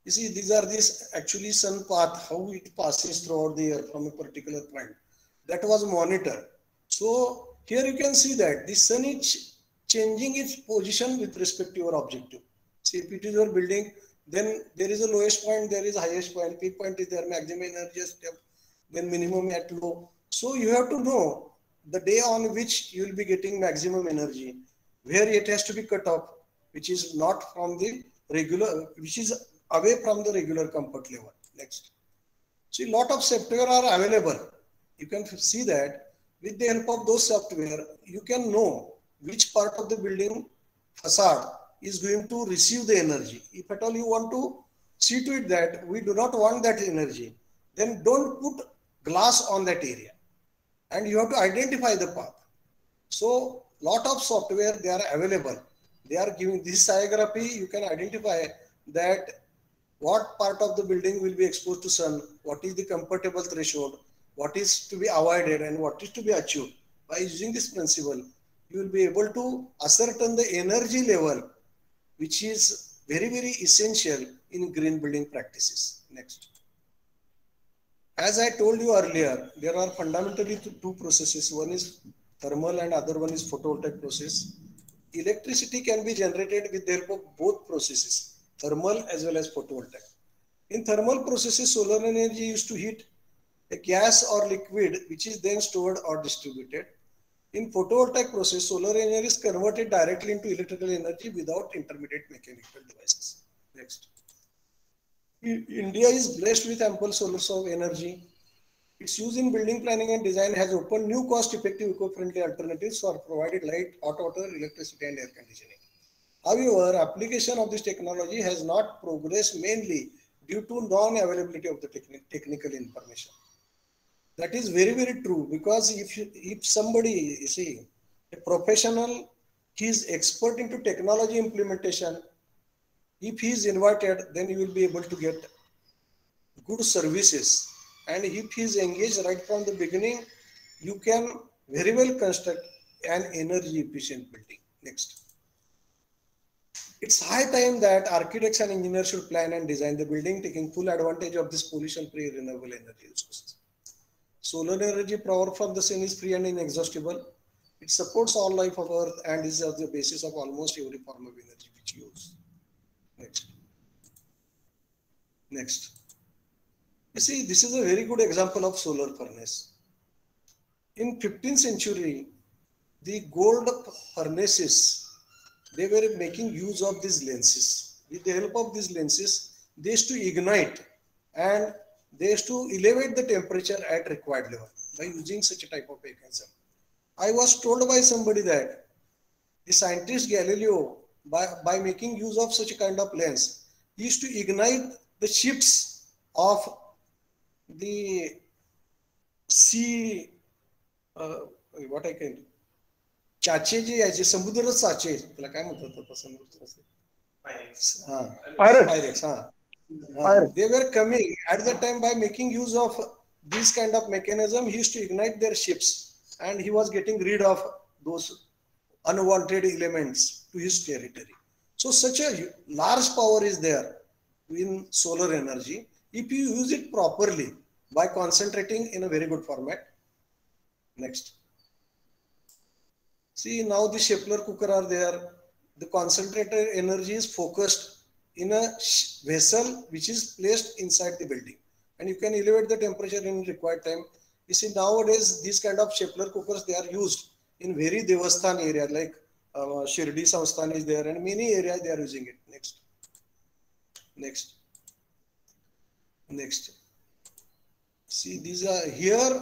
You see, these are this actually sun path, how it passes throughout the year from a particular point. That was monitored. So here you can see that the sun is changing its position with respect to your objective. See, if it is your building, then there is a lowest point, there is a highest point, peak point is there, maximum energy step, then minimum at low. So you have to know the day on which you will be getting maximum energy, where it has to be cut off, which is not from the regular, which is away from the regular comfort level. Next. See, lot of software are available. You can see that with the help of those software, you can know which part of the building facade is going to receive the energy. If at all you want to see to it that we do not want that energy, then don't put glass on that area. And you have to identify the path. So lot of software, they are available. They are giving this sciography, you can identify that what part of the building will be exposed to sun, what is the comfortable threshold, what is to be avoided and what is to be achieved. By using this principle, you will be able to ascertain the energy level, which is very, very essential in green building practices. Next. As I told you earlier, there are fundamentally two processes. One is thermal and other one is photovoltaic process. Electricity can be generated with the help of both processes, thermal as well as photovoltaic. In thermal processes, solar energy used to heat a gas or liquid, which is then stored or distributed. In photovoltaic process, solar energy is converted directly into electrical energy without intermediate mechanical devices. Next. India is blessed with ample sources of energy. Its use in building planning and design has opened new cost-effective, eco-friendly alternatives for providing light, hot water, electricity, and air conditioning. However, application of this technology has not progressed mainly due to non-availability of the technical information. That is very, very true, because if somebody, you see, a professional, he is expert into technology implementation, if he is invited, then you will be able to get good services. And if he is engaged right from the beginning, you can very well construct an energy efficient building. Next. It's high time that architects and engineers should plan and design the building taking full advantage of this pollution-free renewable energy resources. Solar energy power from the sun is free and inexhaustible. It supports all life of Earth and is at the basis of almost every form of energy which you use. Next. Next. You see, this is a very good example of solar furnace. In 15th century, the gold furnaces, they were making use of these lenses. With the help of these lenses, they used to ignite and they used to elevate the temperature at required level by using such a type of mechanism. I was told by somebody that the scientist Galileo, by making use of such a kind of lens, he used to ignite the ships of the sea, what I can, चाचे जे याचे समुद्र चाचे त्याला काय म्हणतात आता समुद्र pirates they were coming at that time by making use of this kind of mechanism. He used to ignite their ships and he was getting rid of those unwanted elements to his territory. So such a large power is there in solar energy if you use it properly by concentrating in a very good format. Next. See, now the Schaeffler cooker are there. The concentrated energy is focused in a vessel which is placed inside the building. And you can elevate the temperature in required time. You see, nowadays, these kind of Schaeffler cookers, they are used in very Devasthan area, like Shirdi Samsthan is there, and many areas they are using it. Next. Next. Next. See, these are here,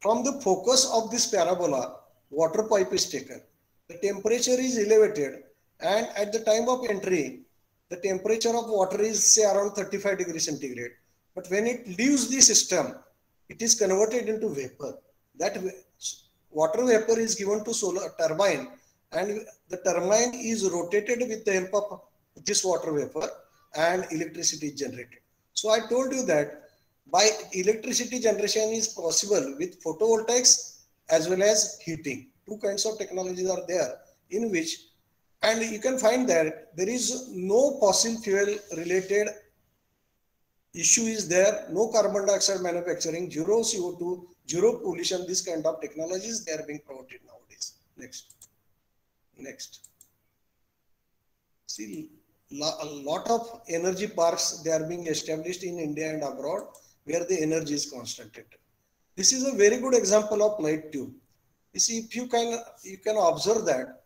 from the focus of this parabola, water pipe is taken. The temperature is elevated, and at the time of entry, the temperature of water is say around 35 degrees centigrade. But when it leaves the system, it is converted into vapor. That water vapor is given to solar turbine, and the turbine is rotated with the help of this water vapor, and electricity is generated. So I told you that by electricity generation is possible with photovoltaics as well as heating. Two kinds of technologies are there in which And you can find that there is no fossil fuel related issue is there, no carbon dioxide manufacturing, zero CO2, zero pollution. This kind of technologies they are being promoted nowadays. Next. See, a lot of energy parks they are being established in India and abroad where the energy is concentrated. This is a very good example of light tube. You see, if you can observe that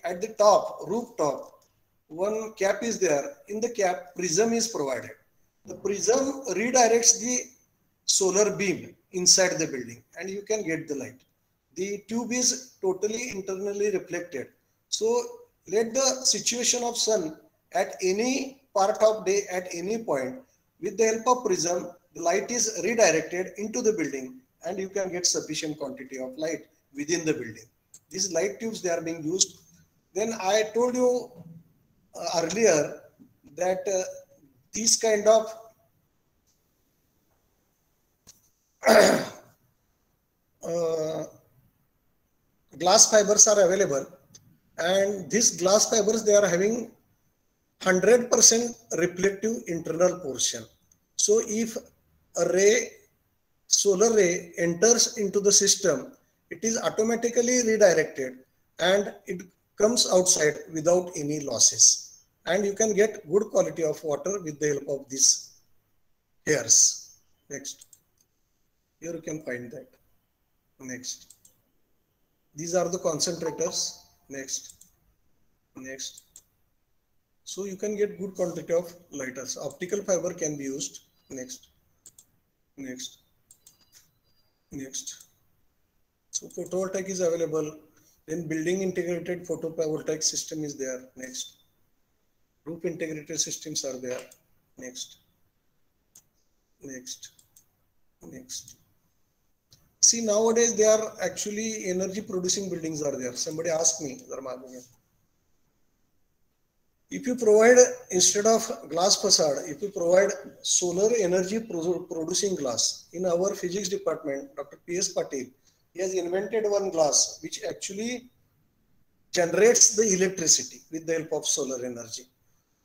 at the top, rooftop, one cap is there. In the cap, prism is provided. The prism redirects the solar beam inside the building and you can get the light. The tube is totally internally reflected. So let the situation of sun at any part of day at any point, with the help of prism, the light is redirected into the building and you can get sufficient quantity of light within the building. These light tubes, they are being used. Then I told you earlier that these kind of glass fibers are available, and these glass fibers, they are having 100% reflective internal portion. So if a solar ray enters into the system, it is automatically redirected and it comes outside without any losses. And you can get good quality of water with the help of these hairs. Next. Here you can find that. Next. These are the concentrators. Next. So you can get good quantity of lighters. Optical fiber can be used. Next. So photovoltaic is available. Then building integrated photovoltaic system is there. Next. Roof integrated systems are there. Next. See, nowadays they are actually energy producing buildings are there. Somebody asked me, if you provide, instead of glass facade, if you provide solar energy producing glass, in our physics department, Dr. P.S. Patil, he has invented one glass which actually generates the electricity with the help of solar energy.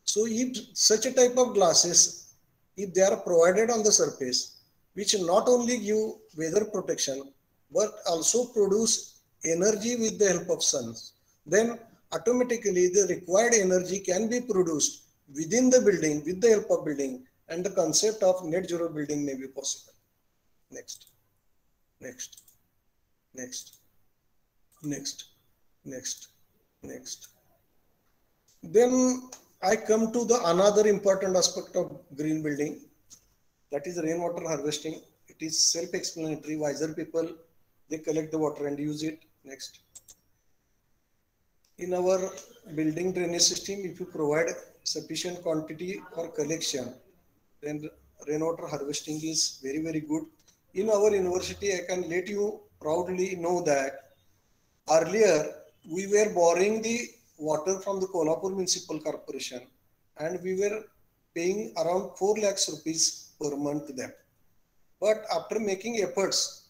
So if such a type of glasses, if they are provided on the surface, which not only give weather protection, but also produce energy with the help of sun, then automatically the required energy can be produced within the building with the help of building, and the concept of net zero building may be possible. Next. Then I come to the another important aspect of green building, that is rainwater harvesting. It is self-explanatory. Wiser people, they collect the water and use it. Next. In our building drainage system, if you provide sufficient quantity for collection, then rainwater harvesting is very, very good. In our university, I can let you proudly know that earlier we were borrowing the water from the Kolhapur Municipal Corporation and we were paying around 4 lakhs rupees per month to them. But after making efforts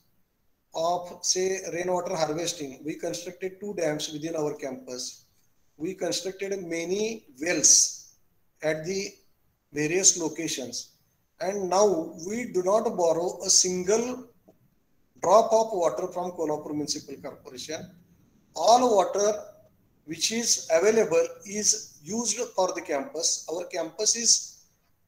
of, say, rainwater harvesting, we constructed 2 dams within our campus. We constructed many wells at the various locations. And now we do not borrow a single drop of water from Kolhapur Municipal Corporation. All water which is available is used for the campus. Our campus is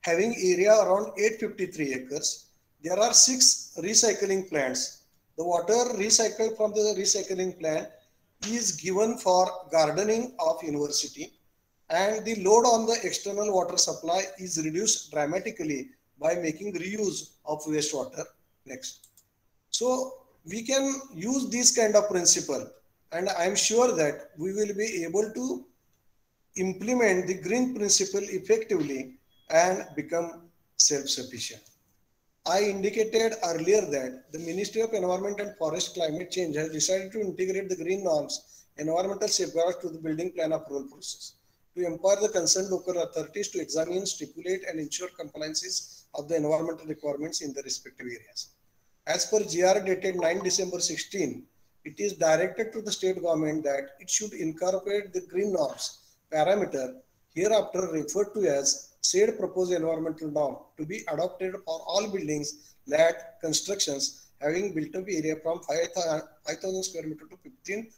having area around 853 acres. There are 6 recycling plants. The water recycled from the recycling plant is given for gardening of university, and the load on the external water supply is reduced dramatically by making reuse of wastewater. Next. So we can use this kind of principle, and I am sure that we will be able to implement the green principle effectively and become self-sufficient. I indicated earlier that the Ministry of Environment and Forest Climate Change has decided to integrate the green norms, environmental safeguards to the building plan approval process to empower the concerned local authorities to examine, stipulate, and ensure compliances of the environmental requirements in the respective areas. As per GR dated 9 December 16, it is directed to the state government that it should incorporate the green norms parameter hereafter referred to as said proposed environmental norm to be adopted for all buildings, land constructions having built up area from 5,000 square meter to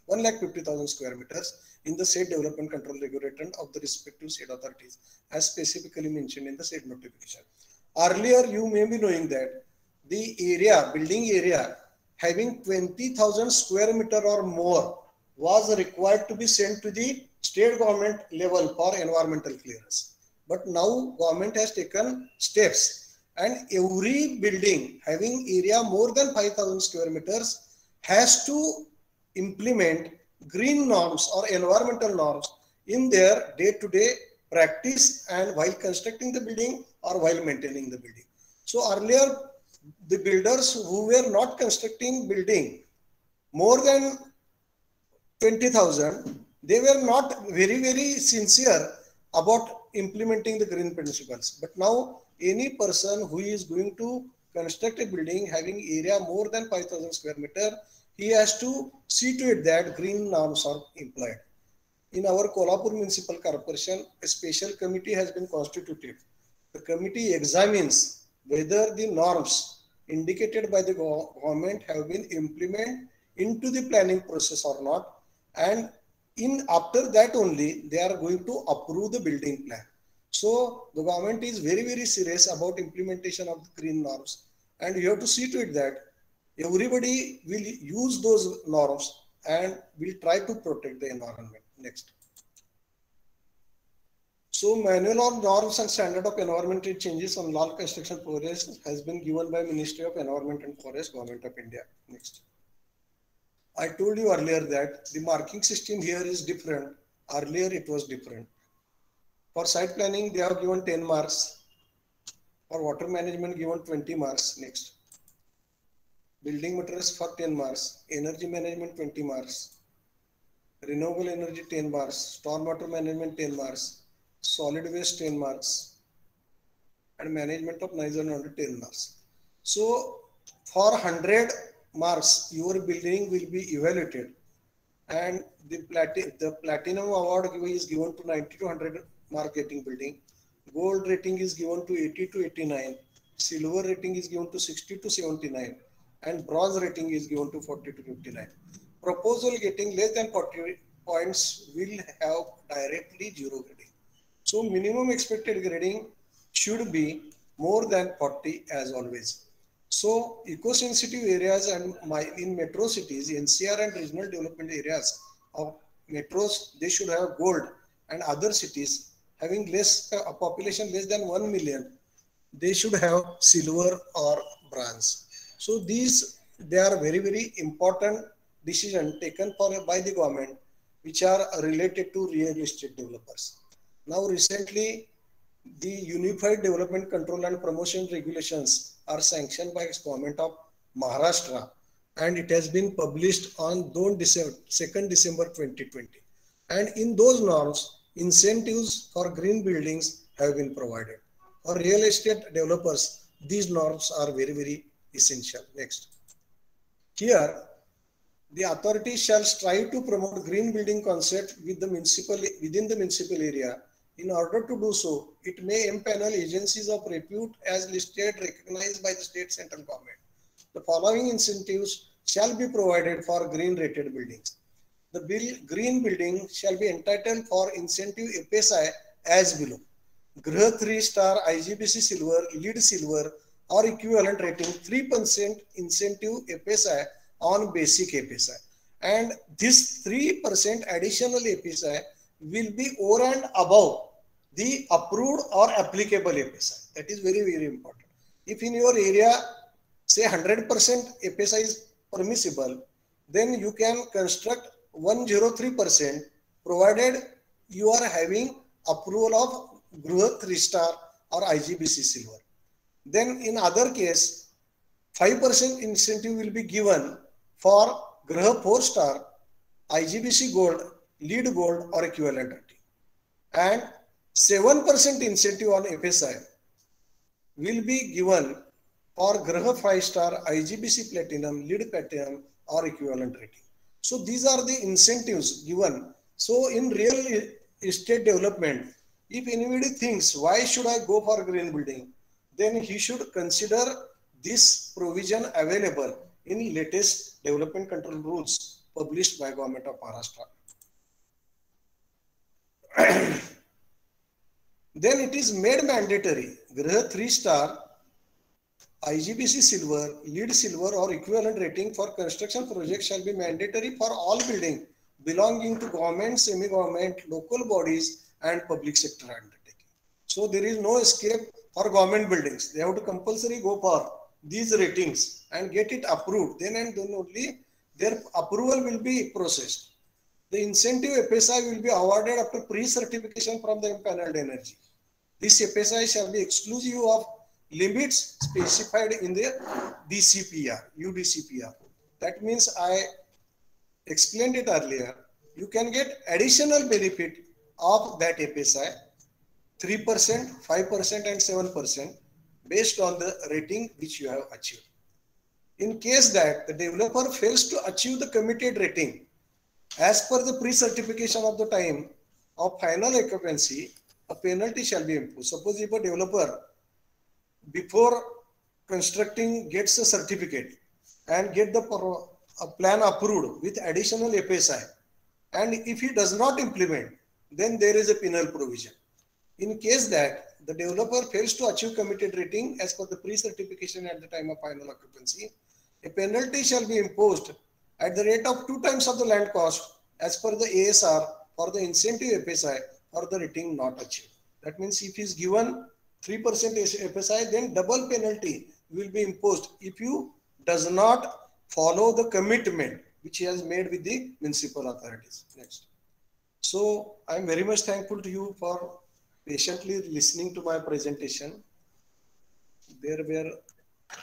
1,50,000 square meters in the said development control regulator of the respective state authorities as specifically mentioned in the said notification. Earlier, you may be knowing that the area, building area having 20,000 square meter or more was required to be sent to the state government level for environmental clearance. But now government has taken steps and every building having area more than 5,000 square meters has to implement green norms or environmental norms in their day-to-day practice and while constructing the building or while maintaining the building. So earlier, the builders who were not constructing building more than 20,000, they were not very sincere about implementing the green principles. But now any person who is going to construct a building having area more than 5,000 square meter, he has to see to it that green norms are employed. In our Kolhapur Municipal Corporation, a special committee has been constituted. The committee examines whether the norms indicated by the government have been implemented into the planning process or not, and after that only they are going to approve the building plan. So the government is very serious about implementation of the green norms, and you have to see to it that everybody will use those norms and will try to protect the environment. Next. So manual on norms and standard of environmental changes on land construction progress has been given by Ministry of Environment and Forest, Government of India. Next. I told you earlier that the marking system here is different. Earlier it was different. For site planning, they have given 10 marks. For water management, given 20 marks. Next. Building materials for 10 marks. Energy management, 20 marks. Renewable energy, 10 marks. Stormwater management, 10 marks. Solid waste, 10 marks. And management of noise and water, 10 marks. So for 100 marks, your building will be evaluated. And the platinum award is given to 90 to 100 mark getting building. Gold rating is given to 80 to 89. Silver rating is given to 60 to 79. And bronze rating is given to 40 to 59. Proposal getting less than 40 points will have directly 0 grading. So minimum expected grading should be more than 40 as always. So eco-sensitive areas and in metro cities, NCR and regional development areas of metros, they should have gold, and other cities having a population less than 1 million, they should have silver or bronze. So they are very important decisions taken by the government which are related to real estate developers. Now recently, the Unified Development Control and Promotion Regulations are sanctioned by the government of Maharashtra, and it has been published on 2nd December 2020. And in those norms, incentives for green buildings have been provided. For real estate developers, these norms are very essential. Next. Here, the authorities shall strive to promote green building concept within the municipal area. In order to do so, it may empanel agencies of repute as listed recognized by the state central government. The following incentives shall be provided for green rated buildings. The green building shall be entitled for incentive FSI as below. Griha 3-star IGBC silver, lead silver or equivalent rating 3% incentive FSI on basic FSI. And this 3% additional FSI will be over and above the approved or applicable FSI. That is very important. If in your area, say 100% FSI is permissible, then you can construct 103% provided you are having approval of Griha 3-star or IGBC silver. Then in other case, 5% incentive will be given for Griha 4-star, IGBC gold, lead gold or equivalent rating. And 7% incentive on FSI will be given for Griha 5-star, IGBC platinum, lead platinum or equivalent rating. So these are the incentives given. So in real estate development, if anybody thinks, why should I go for green building? Then he should consider this provision available in latest development control rules published by Government of Maharashtra. Then it is made mandatory. Graha 3-star, IGBC silver, lead silver or equivalent rating for construction projects shall be mandatory for all buildings belonging to government, semi-government, local bodies and public sector undertaking. So there is no escape for government buildings. They have to compulsory go for these ratings and get it approved. Then and then only their approval will be processed. The incentive FSI will be awarded after pre-certification from the empaneled energy. This FSI shall be exclusive of limits specified in the DCPR, UDCPR. That means I explained it earlier. You can get additional benefit of that FSI, 3%, 5% and 7% based on the rating which you have achieved. In case that the developer fails to achieve the committed rating as per the pre-certification of the time of final occupancy, a penalty shall be imposed. Suppose if a developer before constructing gets a certificate and get the plan approved with additional FSI, and if he does not implement, then there is a penal provision. In case that the developer fails to achieve committed rating as per the pre-certification at the time of final occupancy, a penalty shall be imposed at the rate of 2 times of the land cost as per the ASR for the incentive FSI for the rating not achieved. That means if he is given 3% FSI, then double penalty will be imposed if you does not follow the commitment which he has made with the municipal authorities. Next. So I am very much thankful to you for patiently listening to my presentation. There were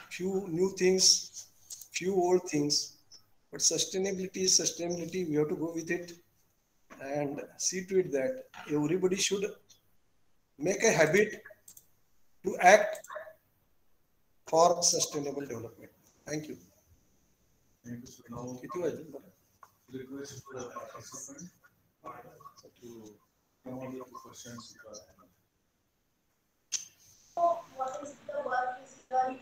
few new things, few old things, but sustainability is sustainability. We have to go with it and see to it that everybody should make a habit to act for sustainable development. Thank you. Thank you, sir. Now, request for the participant to come up with the questions. What is the work is done?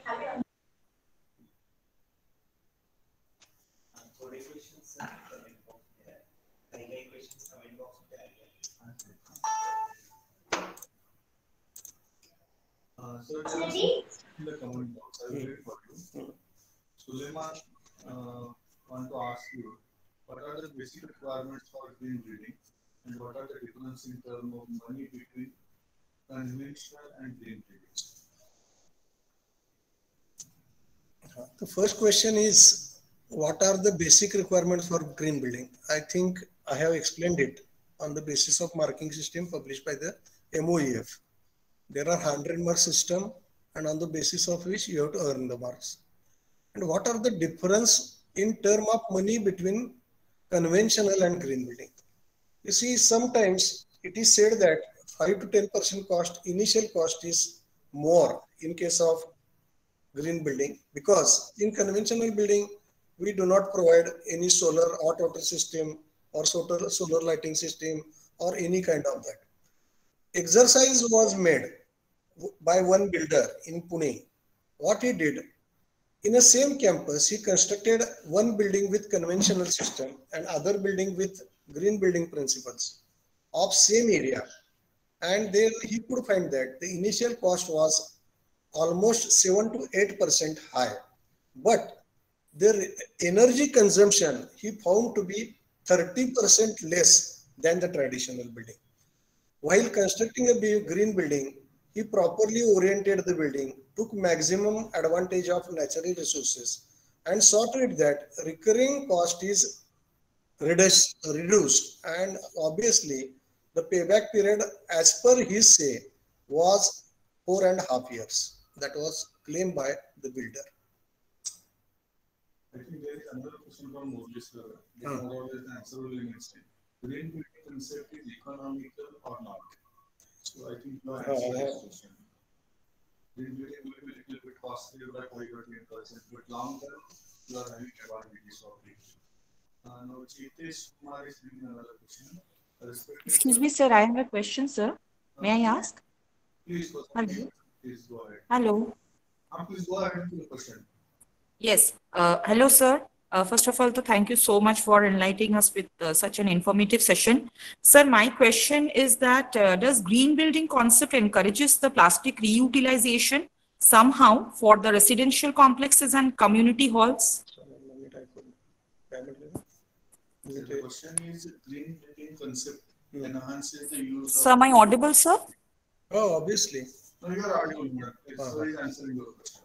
Questions coming from there. Questions coming from there. So in the comment box, I will read for you. Suleiman want to ask you, what are the basic requirements for green building and what are the difference in terms of money between conventional and green building? The first question is, what are the basic requirements for green building? I think I have explained it on the basis of marking system published by the MOEF. There are 100 mark system and on the basis of which you have to earn the marks. And what are the difference in term of money between conventional and green building? You see, sometimes it is said that 5 to 10% cost, initial cost is more in case of green building, because in conventional building, we do not provide any solar hot water system or solar lighting system or any kind of that. Exercise was made by one builder in Pune. What he did, in the same campus, he constructed one building with conventional system and other building with green building principles of same area. And there he could find that the initial cost was almost 7 to 8% high. But the energy consumption he found to be 30% less than the traditional building. While constructing a green building, he properly oriented the building, took maximum advantage of natural resources, and saw to it that recurring cost is reduced. And obviously, the payback period, as per his say, was 4.5 years. That was claimed by the builder. I think there is another question from Murli sir. About the answer will be next time. Green building concept is economical or not? So I think you answer this question. Green building will be a little bit costly by 5 or 10%, but long term, you are having advantages of it. Now Jitesh Kumar is bringing another question. Respected Excuse sir, me, sir. I have a question, sir. May I ask? please go Hello. ahead. Please go ahead. Hello. Please go ahead with the question. Yes. Hello, sir. First of all, thank you so much for enlightening us with such an informative session. Sir, my question is that does green building concept encourages the plastic reutilization somehow for the residential complexes and community halls? The question is green building concept enhances the use Sir, of. am I audible, sir? Oh, obviously. No, you are audible, madam. So he's answering your question.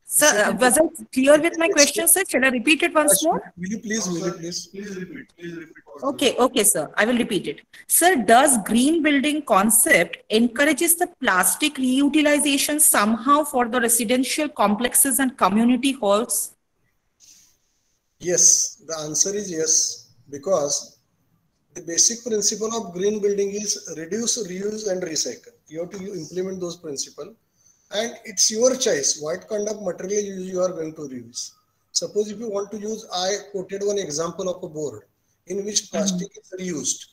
Sir, was I clear with my question, sir? Shall I repeat it once more? Will you please, will you please? Please repeat. Please repeat. Okay, sir. I will repeat it. Sir, does green building concept encourages the plastic reutilization somehow for the residential complexes and community halls? Yes, the answer is yes, because the basic principle of green building is reduce, reuse, and recycle. You have to implement those principles, and it's your choice what kind of material you are going to reuse. Suppose if you want to use, I quoted one example of a board in which plastic is reused.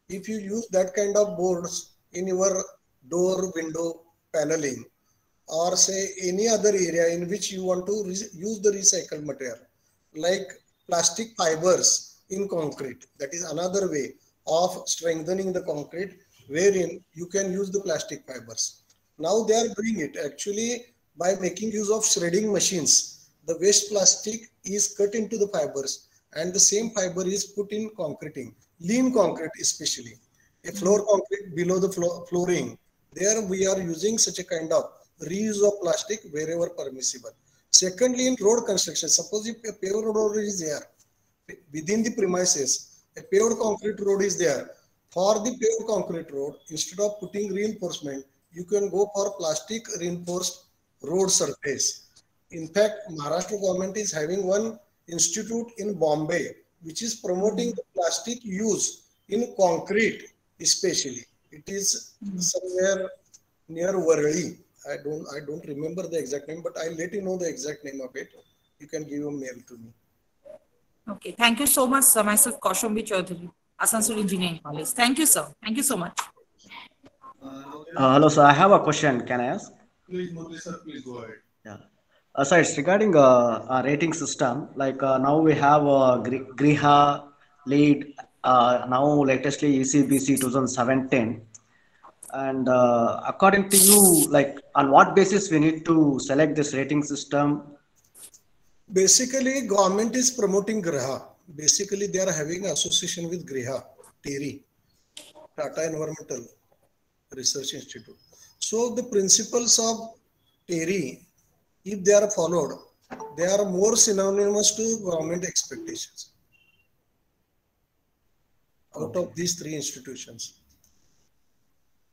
If you use that kind of boards in your door, window paneling, or say any other area in which you want to use the recycled material, like plastic fibers in concrete, that is another way of strengthening the concrete, wherein you can use the plastic fibers. Now they are doing it actually by making use of shredding machines. The waste plastic is cut into the fibers, and the same fiber is put in concreting, lean concrete especially. A floor concrete below the flooring, there we are using such a kind of reuse of plastic wherever permissible. Secondly, in road construction, suppose if a paved road is there within the premises, a paved concrete road is there. For the paved concrete road, instead of putting reinforcement, you can go for plastic reinforced road surface. In fact, Maharashtra government is having one institute in Bombay, which is promoting the plastic use in concrete, especially. It is somewhere near Varli. I don't remember the exact name, but I'll let you know the exact name of it. You can give a mail to me. Okay, thank you so much, sir. Myself, Kaushambhi Chaudhary, Asansol Engineering College. Thank you, sir. Thank you so much. Hello, sir. I have a question. Can I ask? Please, Murli sir, please go ahead. Yeah. So it's regarding a rating system. Like now we have Griha, LEED, now latestly ECBC 2017. And according to you, like on what basis we need to select this rating system? Basically, government is promoting Griha. Basically, they are having association with Griha, TERI, Tata Environmental Research Institute. So the principles of TERI, if they are followed, they are more synonymous to government expectations out of these three institutions.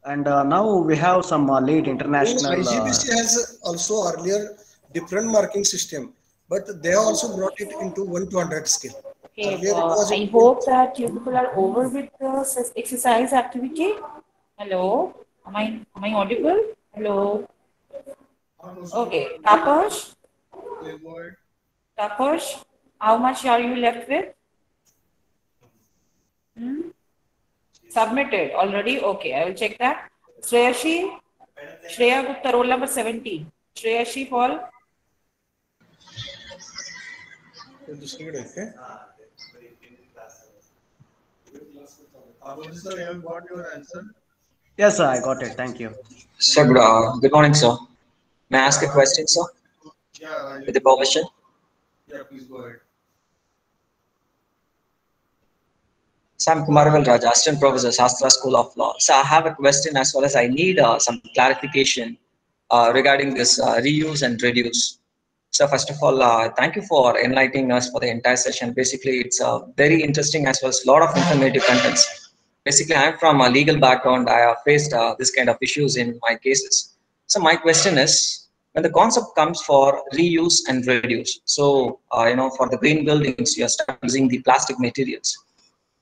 And now we have some LEED international. IGBC has also earlier different marking system, but they also brought it into 1 to 100 scale. Okay, I hope that you people are over with the exercise activity. Hello, am I audible? Hello. Okay, Tapash. Tapash, how much are you left with? Submitted already. Okay, I will check that. Shreyashi, Shreya Gupta, roll number 17. Shreyashi Hall. Sir, you have got your answer? Yes, sir, I got it. Thank you. Sir, good morning, sir. May I ask a question, sir? Yeah. With the permission? Yeah, please go ahead. Sam Kumarvel Raj, Assistant Professor, Shastra School of Law. So I have a question as well as I need some clarification regarding this reuse and reduce. So first of all, thank you for enlightening us for the entire session. Basically, it's very interesting as well as a lot of informative contents. Basically, I'm from a legal background. I have faced this kind of issues in my cases. So my question is, when the concept comes for reuse and reduce, so for the green buildings, you start using the plastic materials.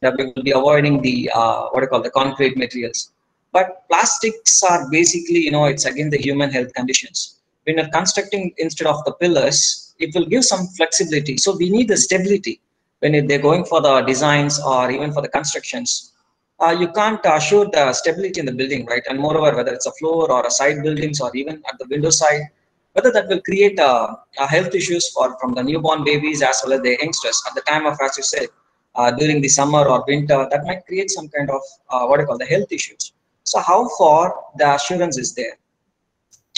That we will be avoiding the the concrete materials. But plastics are basically, it's again the human health conditions. When you're constructing instead of the pillars, it will give some flexibility. So we need the stability. when they're going for the designs or even for the constructions, you can't assure the stability in the building, right? And moreover, whether it's a floor or a side buildings or even at the window side, whether that will create health issues from the newborn babies as well as the youngsters at the time of, as you said, during the summer or winter, that might create some kind of what I call the health issues. So how far the assurance is there?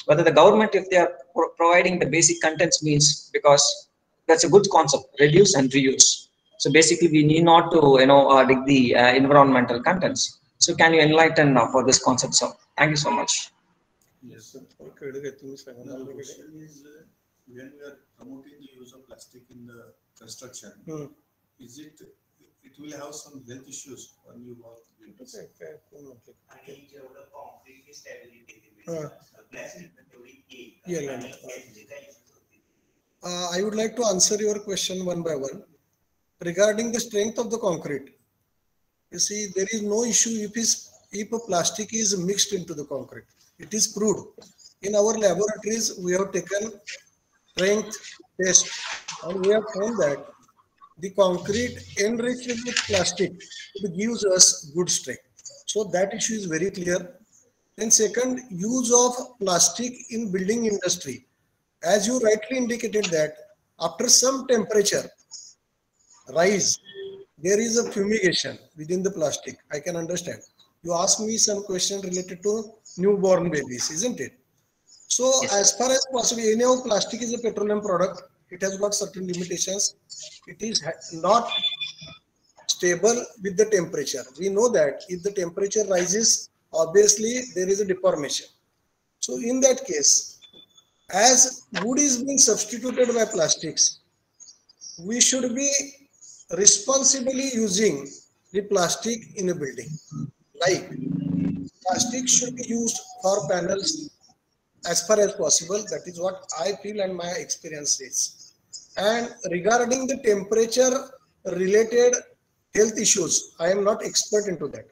Whether the government, if they are providing the basic contents, means, because that's a good concept, reduce and reuse. So basically, we need not to dig the environmental contents. So can you enlighten for this concept, sir? Thank you so much. Yes, sir. My The question is, when we are promoting the use of plastic in the construction, is it will have some health issues when you work with this? आणि जेवढं कॉन्क्रीटची stability I would like to answer your question one by one. Regarding the strength of the concrete, you see, there is no issue if a plastic is mixed into the concrete. It is proved. In our laboratories, we have taken strength test and we have found that the concrete enriched with plastic, it gives us good strength. So that issue is very clear. Then second, use of plastic in building industry. As you rightly indicated that after some temperature rise, there is a fumigation within the plastic. I can understand. You asked me some question related to newborn babies, isn't it? So Yes. As far as possible, anyhow, plastic is a petroleum product. It has got certain limitations. It is not stable with the temperature. We know that if the temperature rises, obviously there is a deformation. So in that case, as wood is being substituted by plastics, we should be responsibly using the plastic in a building. Like plastic should be used for panels as far as possible. That is what I feel and my experience is. And regarding the temperature related health issues, I am not expert into that.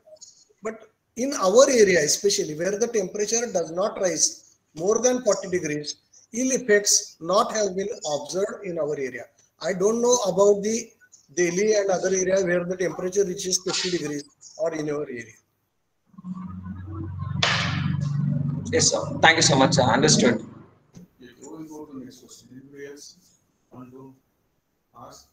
But in our area, especially where the temperature does not rise more than 40 degrees, ill effects not have been observed in our area. I don't know about the Delhi and other areas where the temperature reaches 50 degrees or in our area. Yes, sir. Thank you so much. Understood. We will go to the next question. Anybody else want to ask?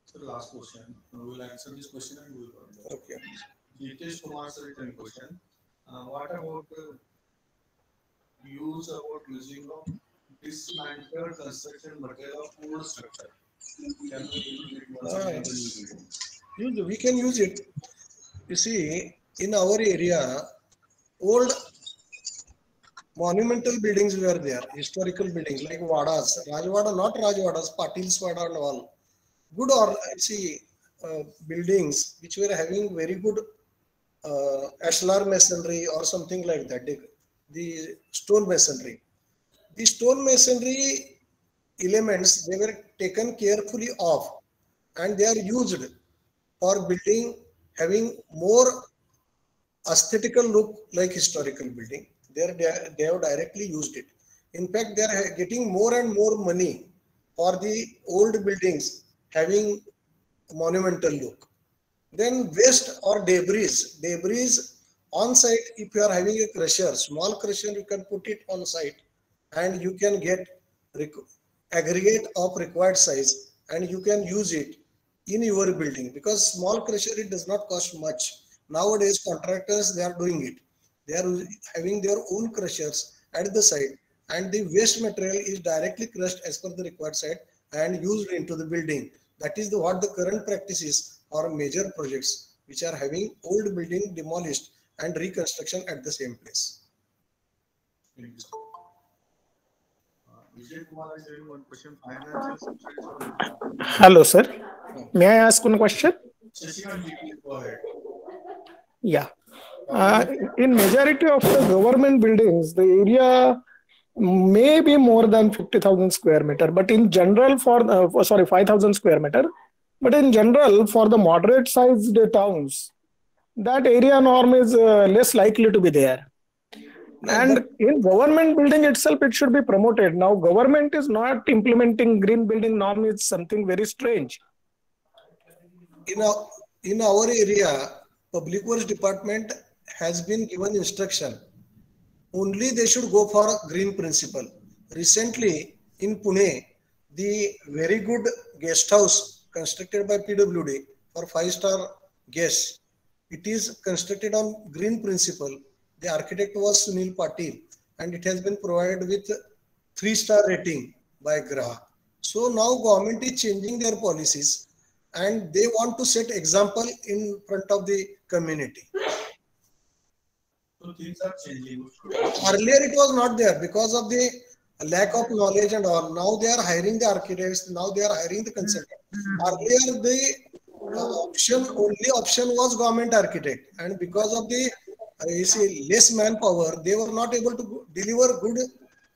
So the last question. We will answer this question and we will go. Okay. Jitesh Kumar sir, written question. What about using of dismantled construction material of old structure? Can we use it once again in the new building? We can use it. You see, in our area, old monumental buildings were there, historical buildings like Vadas, Rajwada, not Rajwadas, Patil's Vada and all. Good or buildings which were having very good ashlar masonry or something like that, the stone masonry. The stone masonry elements, they were taken carefully off and they are used for building having more aesthetical look like historical building. They have directly used it. In fact, they are getting more and more money for the old buildings having monumental look. Then waste or debris on site, if you are having a crusher, small crusher, you can put it on site and you can get aggregate of required size and you can use it in your building, because small crusher, it does not cost much. Nowadays, contractors, they are doing it. They are having their own crushers at the site and the waste material is directly crushed as per the required site and used into the building. That is what the current practice is for major projects which are having old building demolished and reconstruction at the same place. Thank you. Vijay Kumar is having one question. Financial subsidies. Hello, sir. May I ask one question? Shashikant, go ahead. Yeah. In majority of the government buildings, the area may be more than 50,000 square meter, but in general 5,000 square meter, but in general for the moderate sized towns, that area norm is less likely to be there. And in government building itself, it should be promoted. Now, government is not implementing green building norm. It's something very strange. In our area, Public Works Department has been given instruction. Only they should go for a green principle. Recently, in Pune, the very good guest house constructed by PWD for 5-star guests, it is constructed on green principle. The architect was Sunil Patil, and it has been provided with 3-star rating by GRAHA. So now government is changing their policies, and they want to set example in front of the community. So things are changing. Earlier it was not there because of the lack of knowledge and all. Now they are hiring the architects. Now they are hiring the consultant. Earlier the only option was government architect, and because of the less manpower, they were not able to deliver good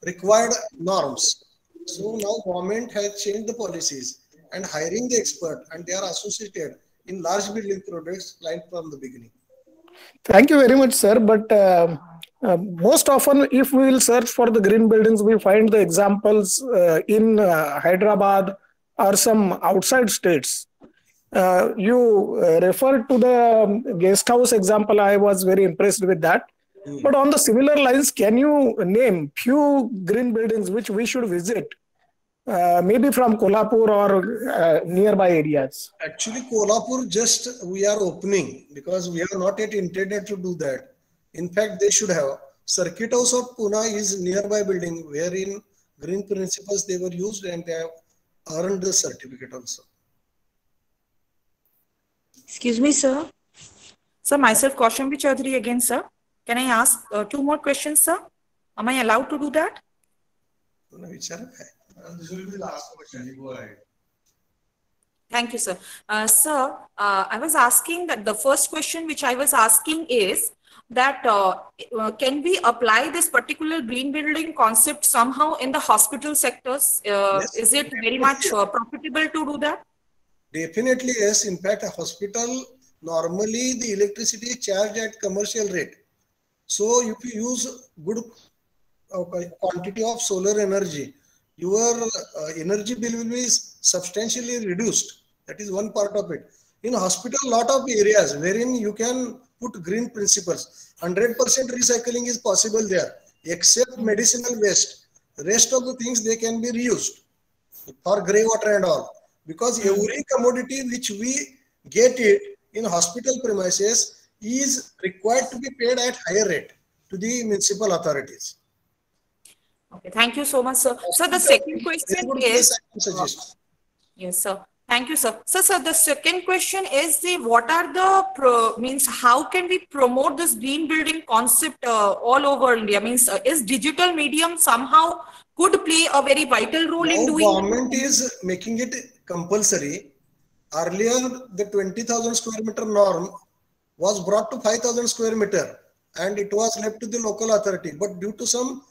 required norms. So now government has changed the policies and hiring the expert, and they are associated in large building projects right from the beginning. Thank you very much, sir. But most often, if we will search for the green buildings, we find the examples in Hyderabad or some outside states. You referred to the guest house example. I was very impressed with that. But on the similar lines, can you name few green buildings which we should visit? Maybe from Kolhapur or nearby areas. Actually, Kolhapur just we are opening because we are not yet intended to do that. In fact, they should have. Circuit House of Pune is nearby building wherein green principles they were used, and they have earned the certificate also. Excuse me, sir. Sir, myself, Kaushambi Chaudhary again, sir. Can I ask 2 more questions, sir? Am I allowed to do that? This will be the last question. You go ahead. Thank you, sir. Sir, I was asking that the first question which I was asking is that can we apply this particular green building concept somehow in the hospital sectors? Yes. Is it very much profitable to do that? Definitely, yes. In fact, a hospital, normally the electricity is charged at commercial rate. So if you use good quantity of solar energy, your energy bill will be substantially reduced. That is one part of it. In hospital, lot of areas wherein you can put green principles. 100% recycling is possible there, except medicinal waste. Rest of the things they can be reused for grey water and all. Because every commodity which we get it in hospital premises is required to be paid at higher rate to the municipal authorities. Okay, thank you so much, sir. So the second question is, yes, sir. Thank you, sir. So, sir, the second question is what are the how can we promote this green building concept all over India? Is digital medium somehow could play a very vital role in doing? Government is making it compulsory. Earlier, the 20,000 square meter norm was brought to 5,000 square meter, and it was left to the local authority. But due to some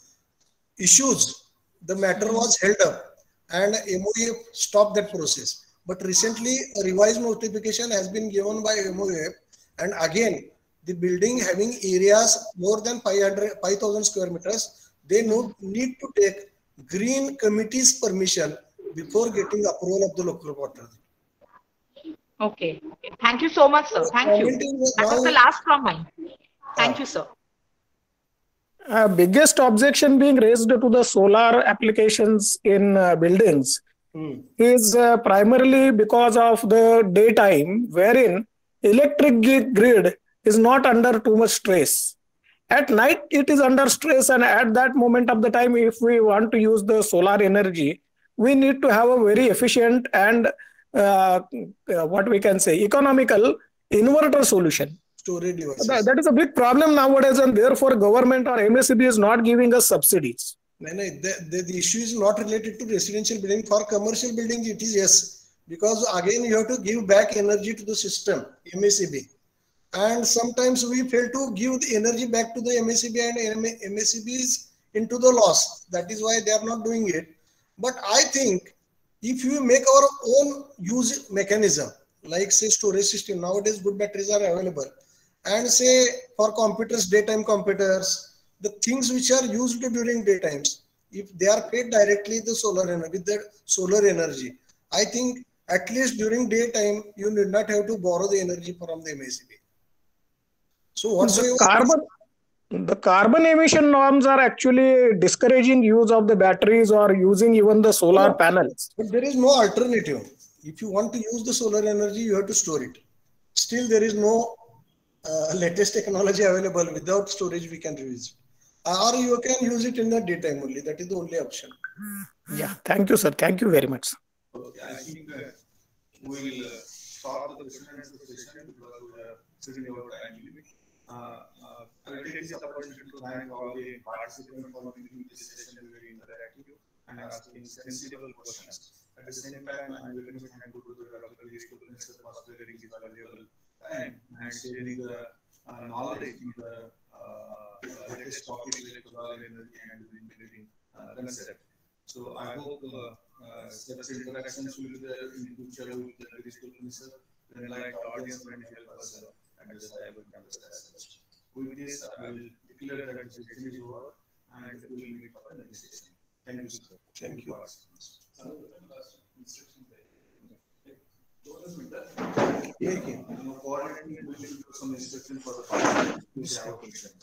issues, the matter was held up, and MOEF stopped that process. But recently, a revised notification has been given by MOEF, and again, the building having areas more than 5,000 square meters, they need to take green committee's permission before getting approval of the local authority. Okay. Thank you so much, sir. Thank you. That was the last from mine. Thank you, sir. Biggest objection being raised to the solar applications in buildings is primarily because of the daytime, wherein electric grid is not under too much stress. At night, it is under stress, and at that moment of the time, if we want to use the solar energy, we need to have a very efficient and what we can say economical inverter solution. Storage devices. That is a big problem nowadays, and therefore government or MSEB is not giving us subsidies. The issue is not related to residential building. For commercial buildings, it is yes, because again you have to give back energy to the system, MSEB. And sometimes we fail to give the energy back to the MSEB, and MSEB is into the loss. That is why they are not doing it. But I think if you make our own use mechanism, like say storage system, nowadays good batteries are available, and say for computers, daytime computers, the things which are used during daytimes, if they are paid directly the solar energy with the solar energy, I think at least during daytime you need not have to borrow the energy from the MACB. So whatsoever the carbon emission norms are actually discouraging use of the batteries or using even the solar panels. But there is no alternative. If you want to use the solar energy, you have to store it. Still, there is no latest technology available. Without storage, we can use it. Or you can use it in the daytime only. That is the only option. Yeah, thank you, sir. Thank you very much. Okay, I think we will start the question and answer session because we are sitting over time limit. I will take this opportunity to thank all the participants for making this session very interactive and asking sensible questions. At the same time, I am very much thankful to the Dr. Professor for sparing his valuable time and sharing the knowledge in the latest topic like solar energy and green building concept. So I hope such interactions will be there in the future with the Professor, then like the audience and help us and the cyber campus as such. With this, I will declare that the session is over and we will meet for the next session. Thank you, sir. Thank you. Coordinating will give some instructions for the participants who have questions.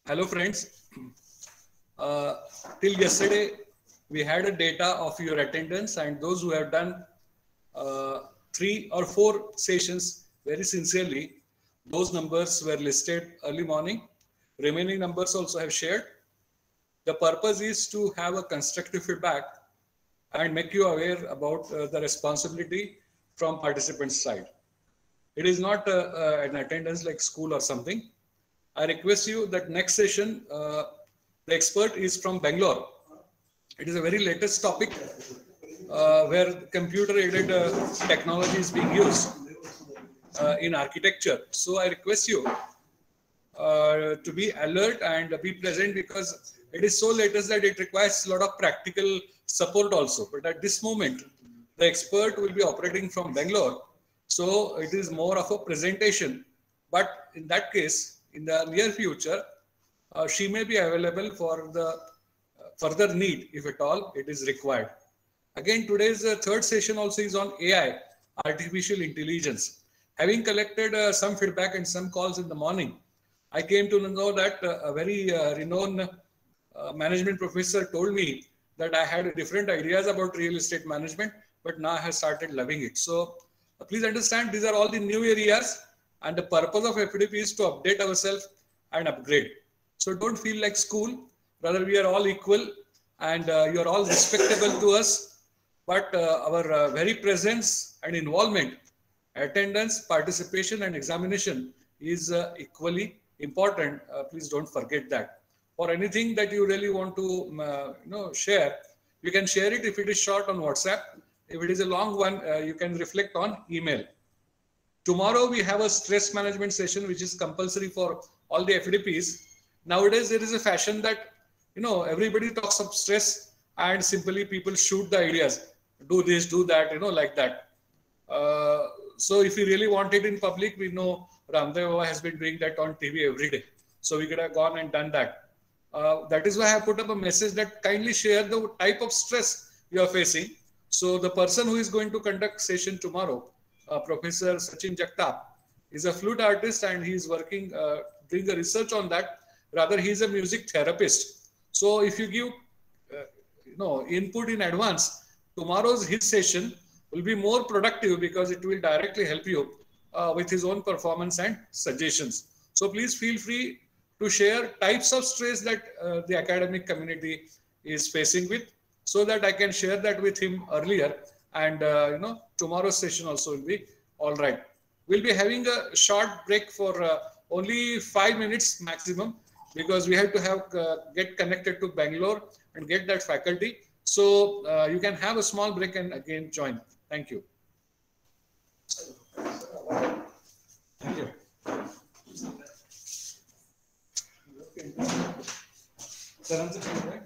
Hello friends, till yesterday we had a data of your attendance and those who have done 3 or 4 sessions very sincerely, those numbers were listed early morning. Remaining numbers also have shared. The purpose is to have a constructive feedback and make you aware about the responsibility from participants' side. It is not an attendance like school or something. I request you that next session, the expert is from Bangalore. It is a very latest topic where computer-aided technology is being used in architecture. So I request you to be alert and be present because it is so latest that it requires a lot of practical support also. But at this moment, the expert will be operating from Bangalore. So it is more of a presentation. But in that case, in the near future, she may be available for the further need, if at all it is required. Again, today's third session also is on AI, artificial intelligence. Having collected some feedback and some calls in the morning, I came to know that a very renowned management professor told me that I had different ideas about real estate management, but now I have started loving it. So please understand, these are all the new areas. And the purpose of FDP is to update ourselves and upgrade. So don't feel like school, rather we are all equal and you are all respectable to us. But our very presence and involvement, attendance, participation and examination is equally important. Please don't forget that. For anything that you really want to share, you can share it if it is short on WhatsApp. If it is a long one, you can reflect on email. Tomorrow we have a stress management session, which is compulsory for all the FDPs. Nowadays, there is a fashion that, everybody talks of stress and simply people shoot the ideas. Do this, do that, like that. So if you really want it in public, we know Ramdev Baba has been doing that on TV every day. So we could have gone and done that. That is why I have put up a message that kindly share the type of stress you are facing. So the person who is going to conduct session tomorrow, Professor Sachin Jagtap, is a flute artist and he is working, doing the research on that. Rather, he is a music therapist. So if you give, input in advance, his session will be more productive because it will directly help you with his own performance and suggestions. So please feel free to share types of stress that the academic community is facing with, so that I can share that with him earlier. And tomorrow's session also will be all right. We'll be having a short break for only 5 minutes maximum because we have to get connected to Bangalore and get that faculty. So you can have a small break and again join. Thank you. Thank you. Charan, right?